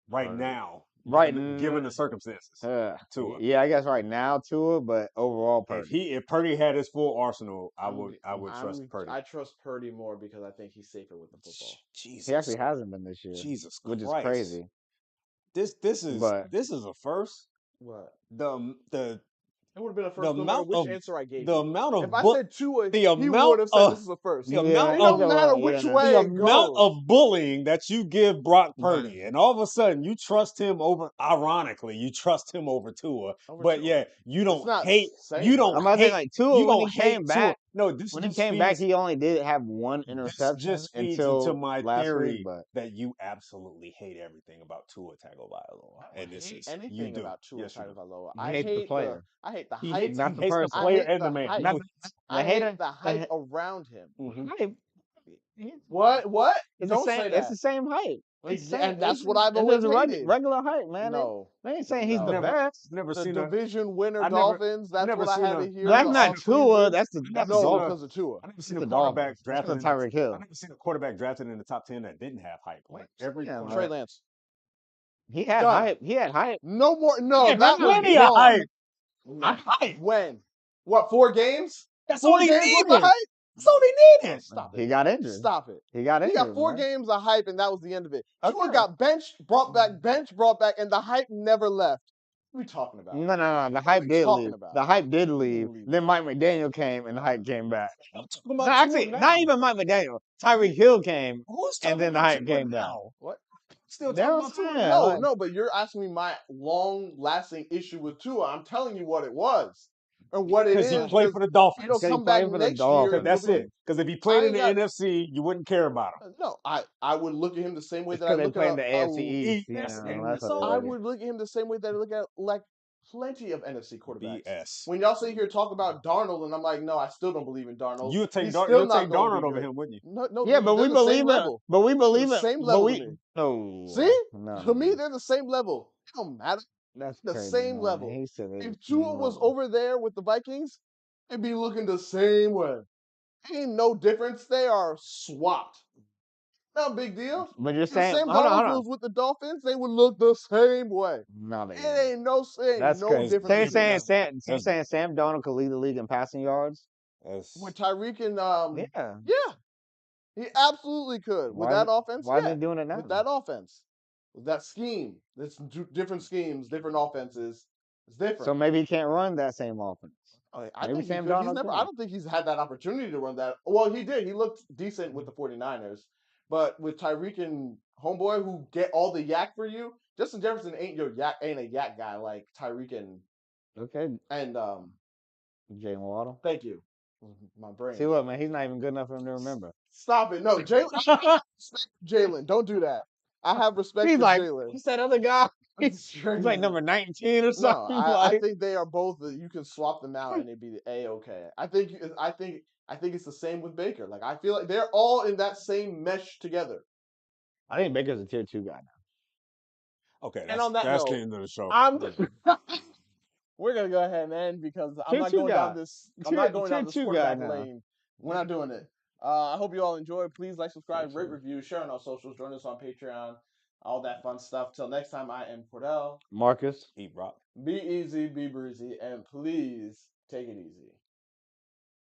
Right Purdy. now, Right given the circumstances, Tua. Yeah, I guess right now Tua, but overall Purdy. If Purdy had his full arsenal, I would trust Purdy. I trust Purdy more because I think he's safer with the football. Jesus. He actually hasn't been this year. Jesus which Christ. is crazy. This is a first. What? It would have been a first no matter which answer I gave. The amount of if I said Tua, he would have said this is a first. The amount it don't matter which way the it amount goes. of bullying that you give Brock Purdy, and all of a sudden you trust him over. Ironically, you trust him over Tua, but yeah, you don't hate. You don't. I'm hate, like Tua you when don't he came back. No, this when he came back, he only did have one interception just feeds until into my last theory week. But that you absolutely hate everything about Tua Tagovailoa, and this is anything about Tua Tagovailoa. I hate the player. I hate the He hype. hates the player and the man. I hate the hype around him. Mm-hmm. What? Don't say that. It's the same hype. And that's what I've always hated. Regular hype, man. No. They ain't saying he's the best. Never the seen division winner Dolphins. That's what I have it here. That's not Tua. That's the because of Tua. I never seen a quarterback drafted in Tyreek Hill. I never seen a quarterback drafted in the top 10 that didn't have hype. Like every Trey Lance. He had hype. He had hype. No more. No, that was wrong. Hype. When? What? 4 games? That's 4 all he games needed. worth of hype? That's all he needed. Stop it. He got injured. Stop it. He got injured. He got 4 games of hype, and that was the end of it. Tua Okay. got benched, brought back, and the hype never left. What are we talking about? No. The hype did leave. The hype did leave. Then Mike McDaniel came, and the hype came back. I'm talking about actually, not even Mike McDaniel. Tyreek Hill came, and then the hype came back. What? Still talking about Tua? No, but you're asking me my long-lasting issue with Tua. I'm telling you what it was. And what it is. Because he played for the Dolphins. He'll come back next year. That's it. Because if he played in the NFC, you wouldn't care about him. No, I would look at him the same way that I look at the AFC East. I would look at him the same way that I look at like plenty of NFC quarterbacks. BS. When y'all sit here talk about Darnold, and I'm like, no, I still don't believe in Darnold. You'll take Darnold over him, wouldn't you? No, yeah, but we believe it. But we believe it. Same level. No. See? No. To me, they're the same level. It don't matter. That's the crazy, same man. level. He said if Tua was over there with the Vikings, it'd be looking the same way. Ain't no difference. They are swapped. Not a big deal. But you're saying, hold on. With the Dolphins, they would look the same way. No, they ain't no saying. That's no crazy. difference. Saying Sam Darnold could lead the league in passing yards. With Tyreek and yeah, he absolutely could with that offense. Why is he doing it now? With that offense, with that scheme, it's different schemes, different offenses. It's different. So maybe he can't run that same offense. I think Sam Darnold. I don't think he's had that opportunity to run that. Well, he did. He looked decent with the 49ers. But with Tyreek and Homeboy, who get all the yak for you, Justin Jefferson ain't a yak guy like Tyreek and Jalen Waddle. Thank you. My brain. See what, man? He's not even good enough for him to remember. Stop it. No, Jalen, don't do that. I have respect for Jalen. He's that other guy. He's like number 19 or something. No, I think they are both. You can swap them out and it'd be A-okay. I think it's the same with Baker. Like I feel like they're all in that same mesh together. I think Baker's a tier 2 guy now. Okay, and on that that's note, the end of the show. We're gonna go ahead and end because I'm not going down this. I'm not going down this quarterback lane. We're not doing it. I hope you all enjoyed. Please like, subscribe, rate, review, share on our socials, join us on Patreon, all that fun stuff. Till next time, I am Cordell. Marqus. E-Rob. Be easy, be breezy, and please take it easy.